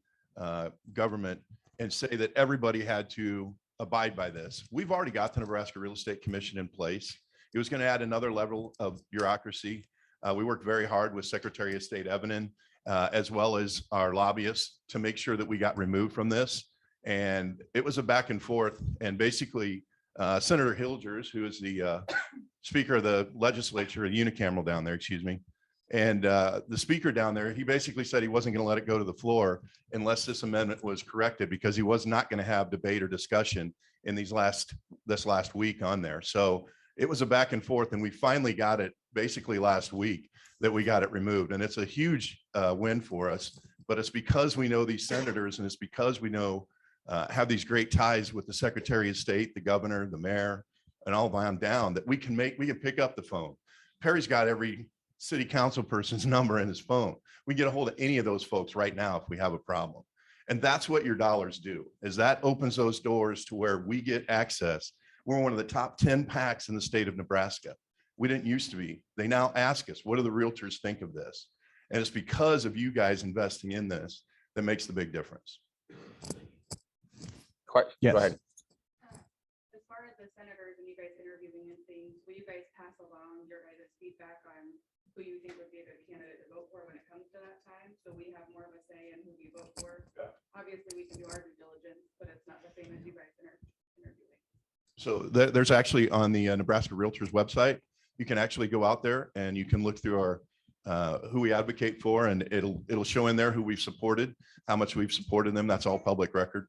government and say that everybody had to abide by this. We've already got the Nebraska Real Estate Commission in place. It was going to add another level of bureaucracy. We worked very hard with Secretary of State Evans, as well as our lobbyists, to make sure that we got removed from this. And it was a back and forth. And basically, Senator Hilgers, who is the Speaker of the legislature, unicameral down there, excuse me, and the speaker down there, he basically said he wasn't going to let it go to the floor unless this amendment was corrected, because he was not going to have debate or discussion in this last week on there. So it was a back and forth, and we finally got it basically last week that we got it removed. And it's a huge win for us, but it's because we know these senators, and it's because we know have these great ties with the Secretary of State, the governor, the mayor, and all on down, that we can pick up the phone. Perry's got every city council person's number in his phone. We can get a hold of any of those folks right now if we have a problem. And that's what your dollars do, is that opens those doors to where we get access. We're one of the top 10 PACs in the state of Nebraska. We didn't used to be. They now ask us, what do the realtors think of this? And it's because of you guys investing in this that makes the big difference. Yes. Go ahead. As far as the senators and you guys interviewing and things, will you guys pass along your guys' feedback on who you think would be a good candidate to vote for when it comes to that time? So we have more of a say in who we vote for. Obviously, we can do our due diligence, but it's not the same as you guys interviewing. So there's actually on the Nebraska Realtors website, you can actually go out there and you can look through our who we advocate for, and it'll show in there who we've supported, how much we've supported them. That's all public record.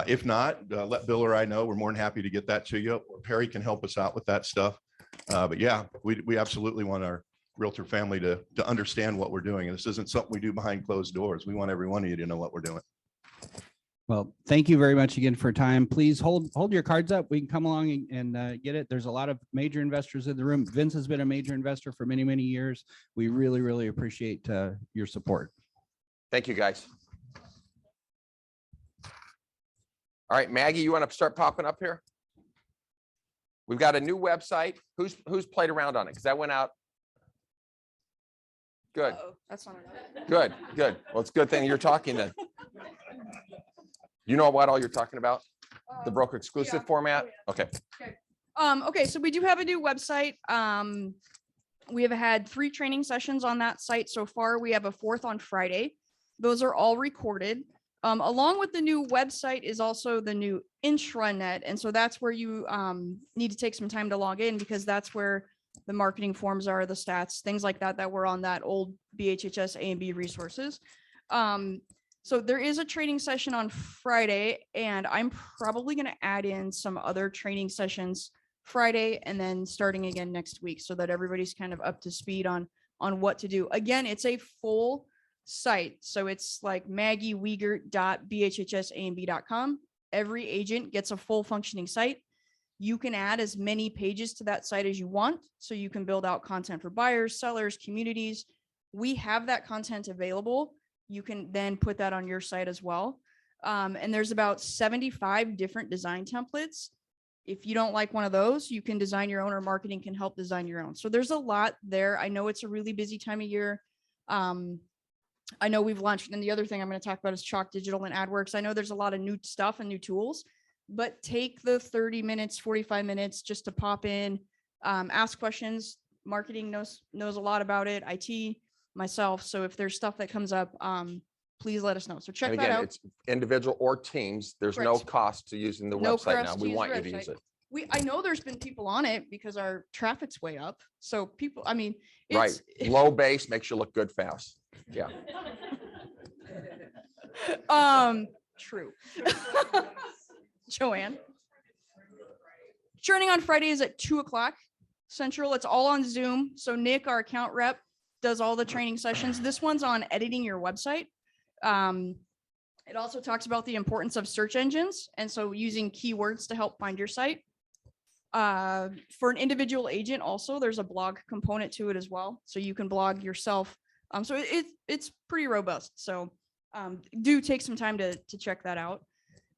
If not, let Bill or I know. We're more than happy to get that to you. Or Perry can help us out with that stuff. But yeah, we absolutely want our realtor family to understand what we're doing. And this isn't something we do behind closed doors. We want every one of you to know what we're doing. Well, thank you very much again for time. Please hold your cards up. We can come along and get it. There's a lot of major investors in the room. Vince has been a major investor for many, many years. We really, really appreciate your support. Thank you, guys. All right, Maggie, you want to start popping up here? We've got a new website. Who's played around on it? Because that went out. Good. That's not enough. Good. Well, it's a good thing you're talking then. You know what all you're talking about? The broker exclusive format? Okay. Okay, so we do have a new website. We have had 3 training sessions on that site so far. We have a 4th on Friday. Those are all recorded. Along with the new website is also the new intranet. And so that's where you need to take some time to log in, because that's where the marketing forms are, the stats, things like that, that were on that old BHHS A and B resources. So there is a training session on Friday, and I'm probably going to add in some other training sessions Friday and then starting again next week, so that everybody's kind of up to speed on what to do. Again, it's a full site. So it's like maggiewiegert.bhhsand.com. Every agent gets a full functioning site. You can add as many pages to that site as you want. So you can build out content for buyers, sellers, communities. We have that content available. You can then put that on your site as well. And there's about 75 different design templates. If you don't like one of those, you can design your own, or marketing can help design your own. So there's a lot there. I know it's a really busy time of year. I know we've launched, and the other thing I'm going to talk about is Chalk Digital and AdWorks. I know there's a lot of new stuff and new tools, but take the 30 minutes, 45 minutes just to pop in, ask questions. Marketing knows a lot about it. IT, myself. So if there's stuff that comes up, please let us know. So check and that again, out. it's individual or teams. There's no Correct. cost to using the No website now. cost to We use want the you to website. use it. I know there's been people on it because our traffic's way up. So people, I mean, Right. Low base makes you look good fast. Yeah. True. Joanne. Training on Friday is at 2:00 Central. It's all on Zoom. So Nick, our account rep, does all the training sessions. This one's on editing your website. It also talks about the importance of search engines, and so using keywords to help find your site. For an individual agent also, there's a blog component to it as well. So you can blog yourself. So it's pretty robust. So do take some time to check that out.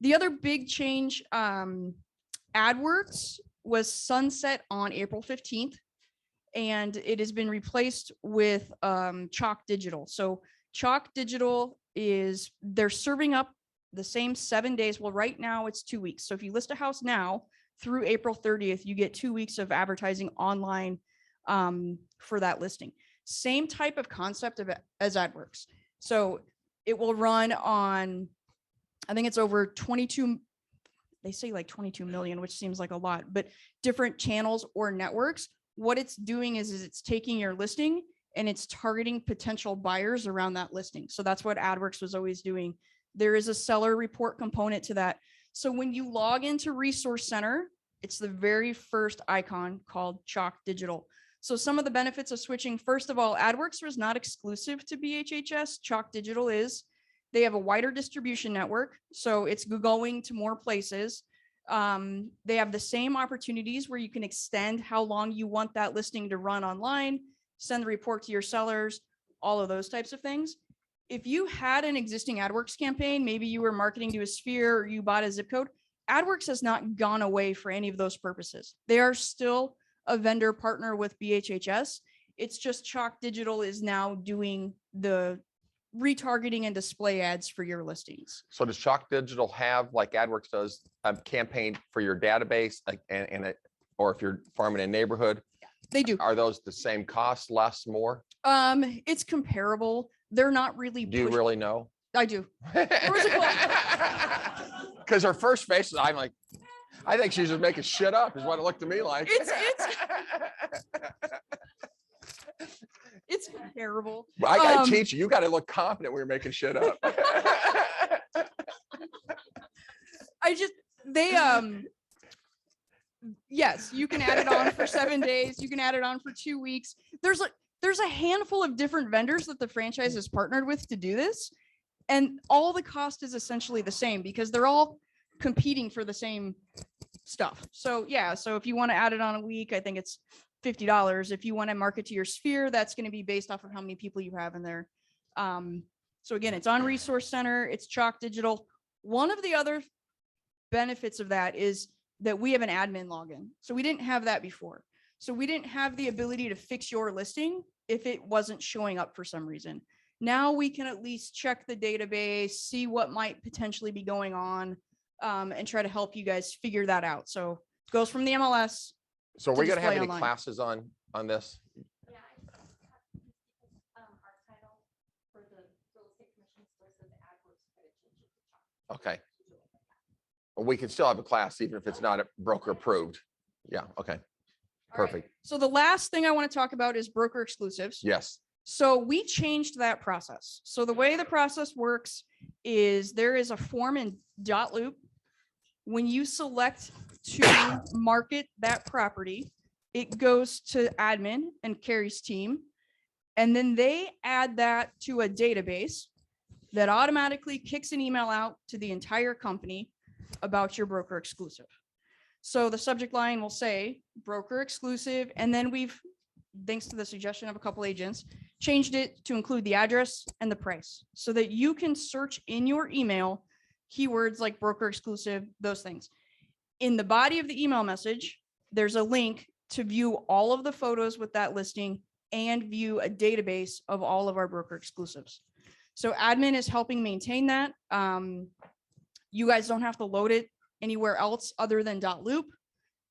The other big change, AdWorks was sunset on April 15th, and it has been replaced with Chalk Digital. So Chalk Digital they're serving up the same 7 days. Well, right now it's 2 weeks. So if you list a house now through April 30th, you get 2 weeks of advertising online for that listing. Same type of concept as AdWorks. So it will run on, I think it's over 22, they say like 22 million, which seems like a lot, but different channels or networks. What it's doing is it's taking your listing and it's targeting potential buyers around that listing. So that's what AdWorks was always doing. There is a seller report component to that. So when you log into Resource Center, it's the very first icon called Chalk Digital. So some of the benefits of switching, first of all, AdWorks was not exclusive to BHHS. Chalk Digital is. They have a wider distribution network, so it's going to more places. They have the same opportunities where you can extend how long you want that listing to run online, send the report to your sellers, all of those types of things. If you had an existing AdWorks campaign, maybe you were marketing to a sphere or you bought a zip code, AdWorks has not gone away for any of those purposes. They are still a vendor partner with BHHS. It's just Chalk Digital is now doing the retargeting and display ads for your listings. So does Chalk Digital have, like AdWorks does, a campaign for your database, or if you're farming in a neighborhood? They do. Are those the same cost, less, more? It's comparable. They're not really. Do you really know? I do. There was a Because her first face, I'm like, I think she's just making shit up, is what it looked to me like. It's comparable. I gotta teach you. You gotta look confident when you're making shit up. Yes, you can add it on for 7 days. You can add it on for 2 weeks. There's a handful of different vendors that the franchise is partnered with to do this. And all the cost is essentially the same because they're all competing for the same stuff. So yeah, so if you want to add it on a week, I think it's $50. If you want to market to your sphere, that's going to be based off of how many people you have in there. So again, it's on Resource Center, it's Chalk Digital. One of the other benefits of that is that we have an admin login. So we didn't have that before. So we didn't have the ability to fix your listing if it wasn't showing up for some reason. Now we can at least check the database, see what might potentially be going on, and try to help you guys figure that out. So it goes from the MLS. So we're gonna have display any online. classes on this? Okay. Well, we can still have a class even if it's not broker approved. Yeah, okay. Perfect. So the last thing I want to talk about is broker exclusives. Yes. So we changed that process. So the way the process works is there is a form in Dotloop. When you select to market that property, it goes to admin and Carrie's team. And then they add that to a database that automatically kicks an email out to the entire company about your broker exclusive. So the subject line will say broker exclusive. And then we've, thanks to the suggestion of a couple agents, changed it to include the address and the price so that you can search in your email keywords like broker exclusive, those things. In the body of the email message, there's a link to view all of the photos with that listing and view a database of all of our broker exclusives. So admin is helping maintain that. You guys don't have to load it anywhere else other than .loop.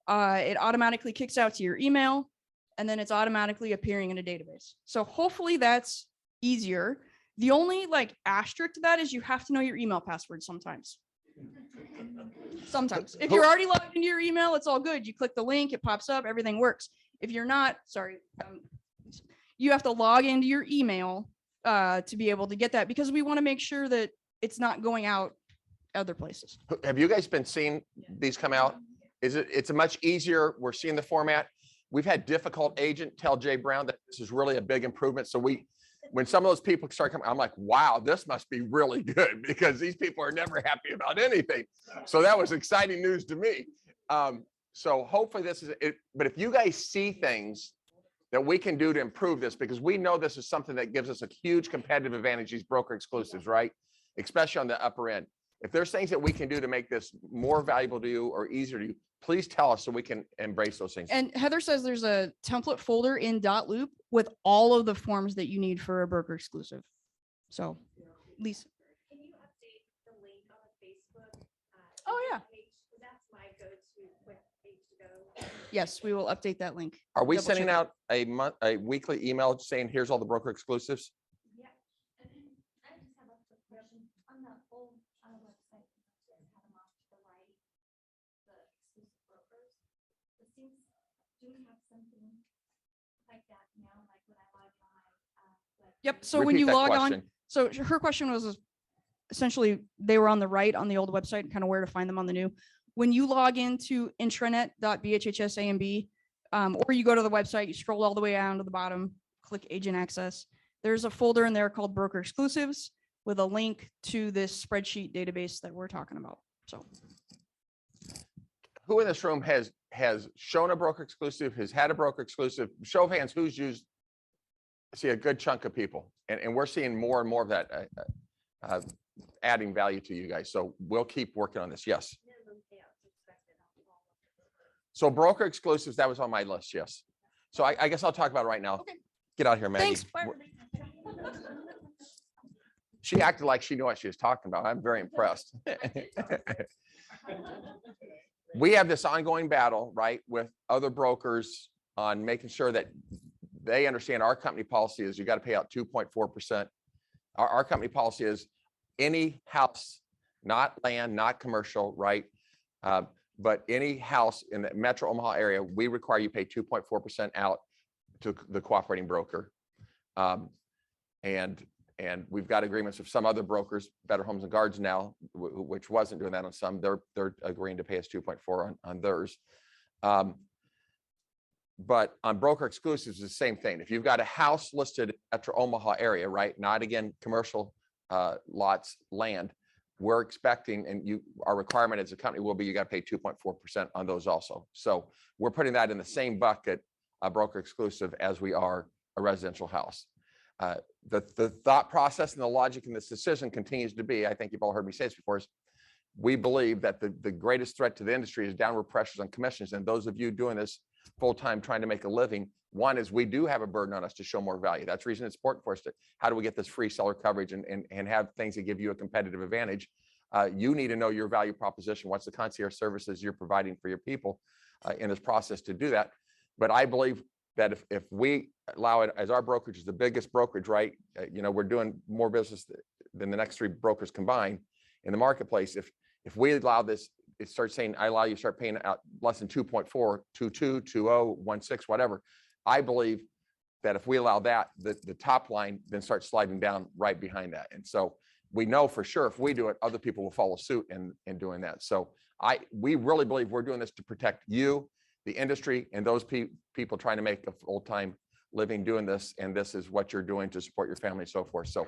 It automatically kicks out to your email and then it's automatically appearing in a database. So hopefully that's easier. The only asterisk to that is you have to know your email password sometimes. Sometimes. If you're already logged into your email, it's all good. You click the link, it pops up, everything works. If you're not, sorry, you have to log into your email to be able to get that because we want to make sure that it's not going out other places. Have you guys been seeing these come out? It's a much easier, we're seeing the format. We've had difficult agent tell Jay Brown that this is really a big improvement. So when some of those people start coming, I'm like, wow, this must be really good because these people are never happy about anything. So that was exciting news to me. So hopefully this is it. But if you guys see things that we can do to improve this, because we know this is something that gives us a huge competitive advantage, these broker exclusives, right? Especially on the upper end. If there's things that we can do to make this more valuable to you or easier to you, please tell us so we can embrace those things. And Heather says there's a template folder in .loop with all of the forms that you need for a broker exclusive. So, Lisa. Can you update the link on Facebook? Oh, yeah. That's my go-to quick page to go. Yes, we will update that link. Are we Double sending check it. out a weekly email saying, here's all the broker exclusives? Yeah. And then I just have a quick question. On the old website, you guys had them off to the right, the exclusive brokers. It seems, do we have something like that now, like when I log on? Yep. So when you log on, so her question was essentially they were on the right on the old website, kind of where to find them on the new. When you log into intranet.bhhsamb, or you go to the website, you scroll all the way down to the bottom, click agent access. There's a folder in there called broker exclusives. with a link to this spreadsheet database that we're talking about. So Who in this room has shown a broker exclusive, has had a broker exclusive? Show of hands, who's used? I see a good chunk of people, and we're seeing more and more of that adding value to you guys. So we'll keep working on this. Yes. So broker exclusives, that was on my list. Yes. So I guess I'll talk about it right now. Get out of here, Maggie. thanks. Bye. She acted like she knew what she was talking about. I'm very impressed. We have this ongoing battle, right, with other brokers on making sure that they understand our company policy is you got to pay out 2.4%. Our company policy is any house, not land, not commercial, right? But any house in the Metro Omaha area, we require you pay 2.4% out to the cooperating broker. And we've got agreements with some other brokers, Better Homes and Gardens now, which wasn't doing that on some. They're agreeing to pay us 2.4 on theirs. But on broker exclusives, it's the same thing. If you've got a house listed Metro Omaha area, right? Not again commercial lots, land. We're expecting, and our requirement as a company will be you got to pay 2.4% on those also. So we're putting that in the same bucket, a broker exclusive, as we are a residential house. The thought process and the logic in this decision continues to be, I think you've all heard me say this before, is we believe that the greatest threat to the industry is downward pressures on commissions. And those of you doing this full-time trying to make a living, one is we do have a burden on us to show more value. That's the reason it's important for us to, how do we get this free seller coverage and have things that give you a competitive advantage? You need to know your value proposition. What's the concierge services you're providing for your people in this process to do that? But I believe that if we allow it, as our brokerage is the biggest brokerage, right? We're doing more business than the next three brokers combined in the marketplace. If we allow this, it starts saying, I allow you to start paying out less than 2.4, 22, 20, 16, whatever. I believe that if we allow that, the top line then starts sliding down right behind that. And so we know for sure if we do it, other people will follow suit in doing that. So we really believe we're doing this to protect you, the industry, and those people trying to make a full-time living doing this. And this is what you're doing to support your family and so forth. So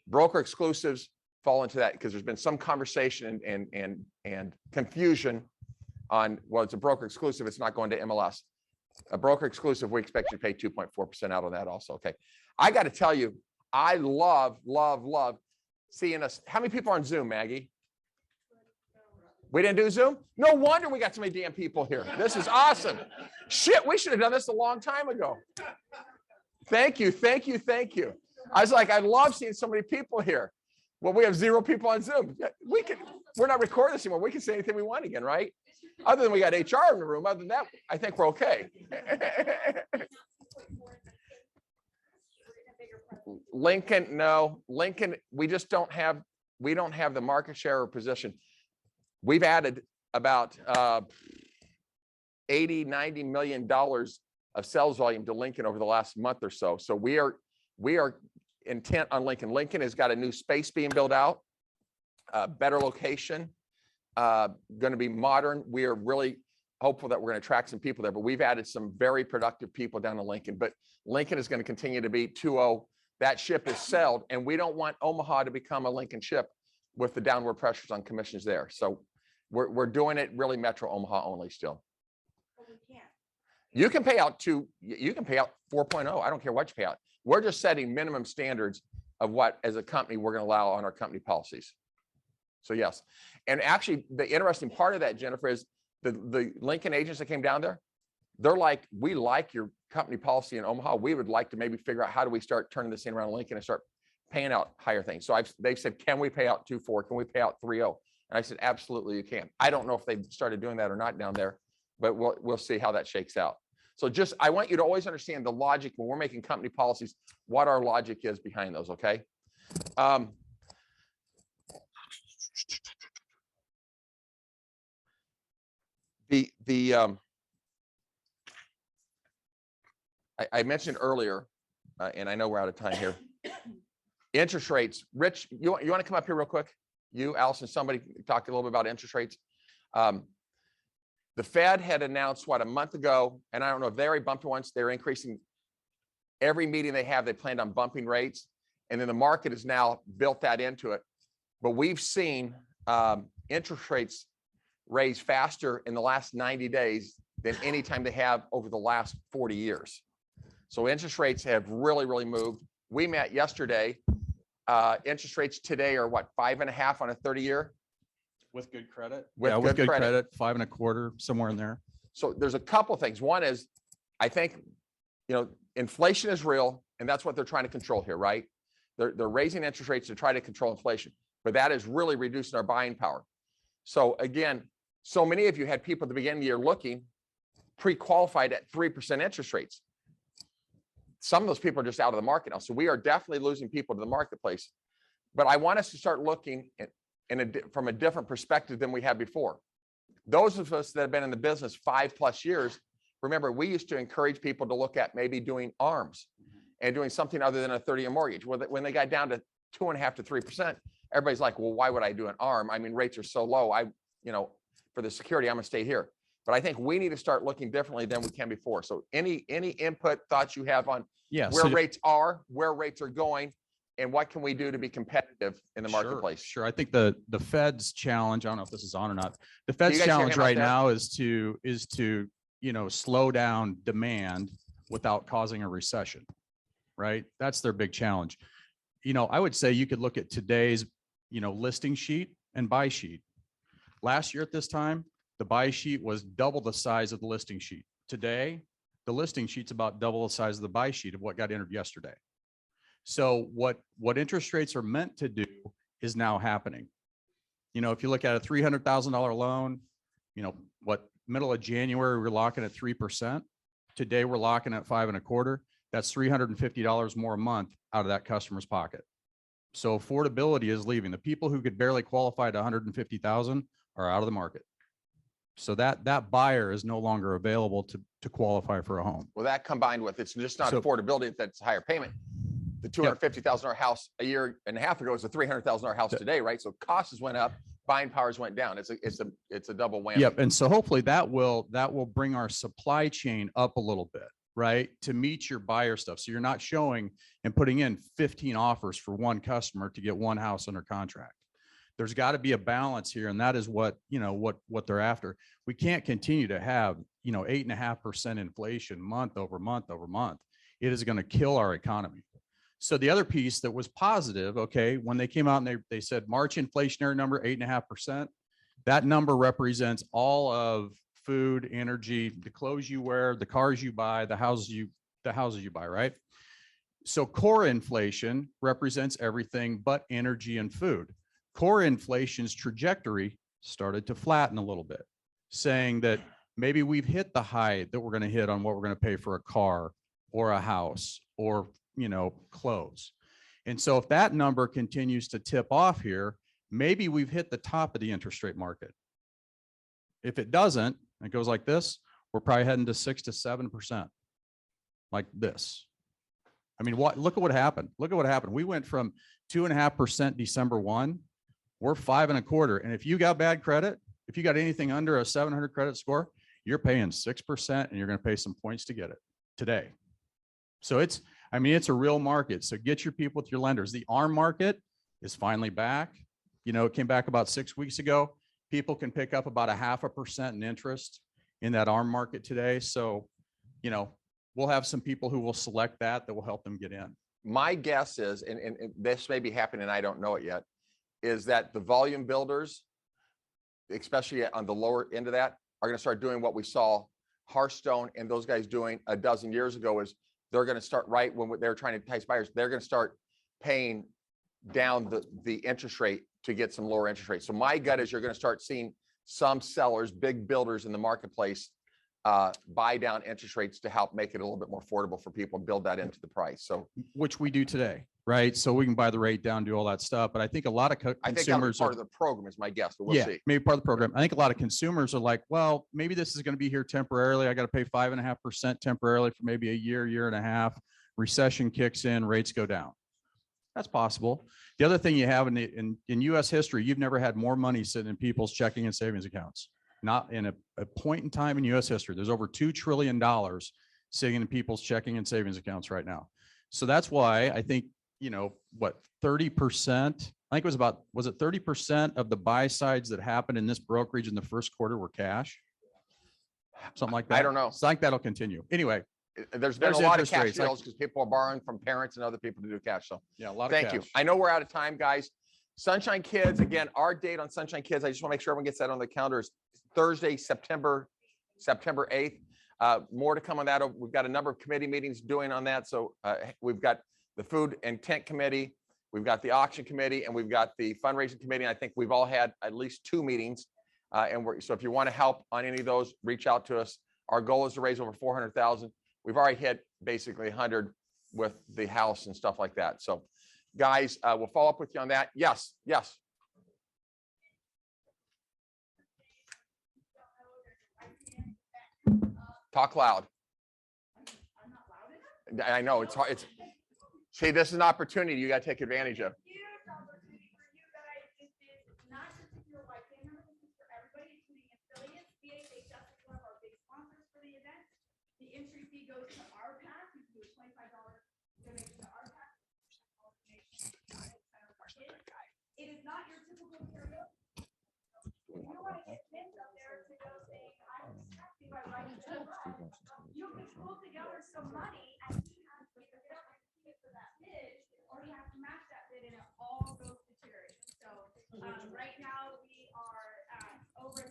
broker exclusives fall into that because there's been some conversation and confusion on, well, it's a broker exclusive, it's not going to MLS. A broker exclusive, we expect you to pay 2.4% out on that also. Okay. I got to tell you, I love seeing us. How many people are on Zoom, Maggie? We didn't do Zoom? No wonder we got so many damn people here. This is awesome. Shit, we should have done this a long time ago. Thank you. I was like, I love seeing so many people here. Well, we have 0 people on Zoom. We're not recording this anymore. We can say anything we want again, right? Other than we got HR in the room. Other than that, I think we're okay. Lincoln, no. Lincoln, we don't have the market share or position. We've added about $80–90 million of sales volume to Lincoln over the last month or so. So we are intent on Lincoln. Lincoln has got a new space being built out, better location, going to be modern. We are really hopeful that we're going to attract some people there, but we've added some very productive people down to Lincoln. But Lincoln is going to continue to be 2.0. That ship is sailed, and we don't want Omaha to become a Lincoln ship with the downward pressures on commissions there. So we're doing it really Metro Omaha only still. You can pay out 4.0. I don't care what you pay out. We're just setting minimum standards of what, as a company, we're going to allow on our company policies. So yes. And actually, the interesting part of that, Jennifer, is the Lincoln agents that came down there, they're like, we like your company policy in Omaha. We would like to maybe figure out how do we start turning this thing around in Lincoln and start paying out higher things. So they've said, can we pay out 2.4? Can we pay out 3.0? And I said, absolutely, you can. I don't know if they've started doing that or not down there, but we'll see how that shakes out. So I want you to always understand the logic when we're making company policies, what our logic is behind those, okay? I mentioned earlier, and I know we're out of time here, interest rates. Rich, you want to come up here real quick? You, Allison, somebody talk a little bit about interest rates. The Fed had announced, a month ago, and I don't know if they already bumped once, they're increasing every meeting they have, they planned on bumping rates. And then the market has now built that into it. But we've seen interest rates raise faster in the last 90 days than any time they have over the last 40 years. So interest rates have really, really moved. We met yesterday. Interest rates today are what, 5.5 on a 30-year? With good credit? With Yeah, with good good credit. credit, 5.25, somewhere in there. So there's a couple things. One is, I think, inflation is real, and that's what they're trying to control here, right? They're raising interest rates to try to control inflation, but that is really reducing our buying power. So again, so many of you had people at the beginning of the year looking pre-qualified at 3% interest rates. Some of those people are just out of the market now. So we are definitely losing people to the marketplace. But I want us to start looking from a different perspective than we had before. Those of us that have been in the business 5+ years, remember, we used to encourage people to look at maybe doing ARMs and doing something other than a 30-year mortgage. When they got down to 2.5 to 3%, everybody's like, well, why would I do an ARM? I mean, rates are so low. For the security, I'm gonna stay here. But I think we need to start looking differently than we can before. So any input, thoughts you have on where rates are, where rates are going, and what can we do to be competitive in the marketplace? Sure. I think the Fed's challenge, I don't know if this is on or not. The Fed's guys hear challenge him out right there? now is to slow down demand without causing a recession, right? That's their big challenge. I would say you could look at today's, listing sheet and buy sheet. Last year at this time, the buy sheet was double the size of the listing sheet. Today, the listing sheet's about double the size of the buy sheet of what got entered yesterday. So what interest rates are meant to do is now happening. If you look at a $300,000 loan, middle of January, we're locking at 3%. Today, we're locking at 5.25. That's $350 more a month out of that customer's pocket. So affordability is leaving. The people who could barely qualify to 150,000 are out of the market. So that buyer is no longer available to qualify for a home. Well, that combined with, it's just not So- affordability, that's a higher payment. The $250,000 house a year and a half ago is a $300,000 house today, right? So costs went up, buying powers went down. It's a double whammy. Yep. And so hopefully that will bring our supply chain up a little bit, right? To meet your buyer stuff. So you're not showing and putting in 15 offers for one customer to get one house under contract. There's got to be a balance here. And that is what they're after. We can't continue to have, 8.5% inflation month over month over month. It is going to kill our economy. So the other piece that was positive, okay, when they came out and they said March inflationary number 8.5%, that number represents all of food, energy, the clothes you wear, the cars you buy, the houses you buy, right? So core inflation represents everything but energy and food. Core inflation's trajectory started to flatten a little bit, saying that maybe we've hit the high that we're going to hit on what we're going to pay for a car or a house or clothes. And so if that number continues to tip off here, maybe we've hit the top of the interest rate market. If it doesn't, it goes like this, we're probably heading to 6 to 7%, like this. I mean, look at what happened. Look at what happened. We went from 2.5% December 1, we're 5.25. And if you got bad credit, if you got anything under a 700 credit score, you're paying 6% and you're going to pay some points to get it today. So it's a real market. So get your people with your lenders. The ARM market is finally back. It came back about 6 weeks ago. People can pick up about 0.5% in interest in that ARM market today. So, we'll have some people who will select that will help them get in. My guess is, and this may be happening, and I don't know it yet, is that the volume builders, especially on the lower end of that, are going to start doing what we saw Hearthstone and those guys doing a dozen years ago. Is they're going to start right when they're trying to entice buyers, they're going to start paying down the interest rate to get some lower interest rates. So my gut is you're going to start seeing some sellers, big builders in the marketplace, buy down interest rates to help make it a little bit more affordable for people and build that into the price. So which we do today, right? So we can buy the rate down, do all that stuff. But I think a lot of I think that'll be consumers part of the program is my guess, but we'll see. maybe part of the program. I think a lot of consumers are like, well, maybe this is going to be here temporarily. I got to pay 5.5% temporarily for maybe a year and a half. Recession kicks in, rates go down. That's possible. The other thing you have in U.S. history, you've never had more money sitting in people's checking and savings accounts. Not in a point in time in U.S. history. There's over $2 trillion sitting in people's checking and savings accounts right now. So that's why I think, what, 30%? I think it was about, was it 30% of the buy sides that happened in this brokerage in the first quarter were cash? Something like that. I don't know. It's like that'll continue. Anyway, There's been a there's lot of interest cash rates, like- deals because people are borrowing from parents and other people to do cash. So yeah, a lot of thank you. cash. I know we're out of time, guys. Sunshine Kids, again, our date on Sunshine Kids, I just want to make sure everyone gets that on the calendar, is Thursday, September 8th. More to come on that. We've got a number of committee meetings doing on that. So we've got the Food and Tent Committee, we've got the Auction Committee, and we've got the Fundraising Committee. And I think we've all had at least 2 meetings. So if you want to help on any of those, reach out to us. Our goal is to raise over 400,000. We've already hit basically 100 with the house and stuff like that. So guys, we'll follow up with you on that. Yes. Talk loud. I know it's hard. See, this is an opportunity you got to take advantage of. The entry fee goes to our PAC. You can do a $25 donation to our PAC. It is not your typical karaoke. If you want to get kids up there to go sing, I'm distracted by writing to you can pull together some money and he has to pick it up and see it for that bid, or he has to match that bid, and it all goes to charity. So right now we are at over 1,000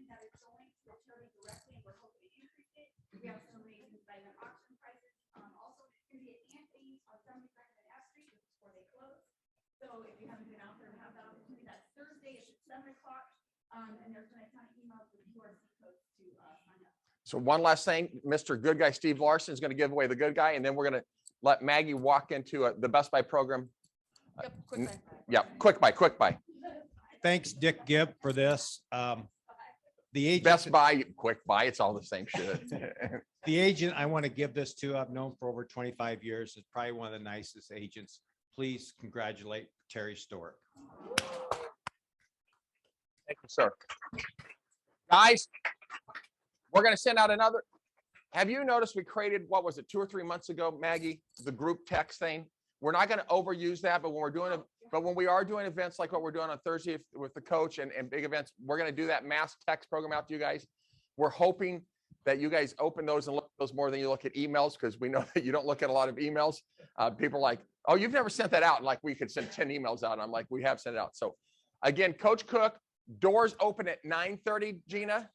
that is going to the charity directly, and we're hoping to increase it. We have some amazing silent auction prices. Also, it's going to be at Anthony's on 72nd and F Street just before they close. So if you haven't been out there to have that opportunity, that's Thursday. It's at 7 o'clock. And there's going to kind of emails with QRC codes to sign up. So one last thing, Mr. Good Guy Steve Larson is going to give away the Good Guy, and then we're going to let Maggie walk into the Best Buy program. Quick buy. Thanks, Dick Gibb, for this. The agent, Best Buy, Quick Buy, it's all the same shit. the agent I want to give this to, I've known for over 25 years. Is probably one of the nicest agents. Please congratulate Terry Stork. Thank you, sir. Guys, we're going to send out another. Have you noticed we created, what was it, 2 or 3 months ago, Maggie, the group text thing? We're not going to overuse that, but when we are doing events like what we're doing on Thursday with the coach and big events, we're going to do that mass text program out to you guys. We're hoping that you guys open those and look at those more than you look at emails, because we know that you don't look at a lot of emails. People are like, oh, you've never sent that out. And like, we could send 10 emails out. And I'm like, we have sent it out. So again, Coach Cook, doors open at 9:30, Gina.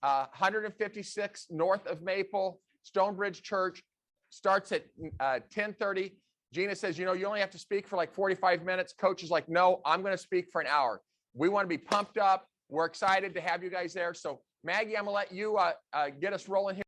156 north of Maple, Stonebridge Church, starts at 10:30. Gina says, you only have to speak for like 45 minutes. Coach is like, no, I'm going to speak for an hour. We want to be pumped up. We're excited to have you guys there. So Maggie, I'm going to let you get us rolling here.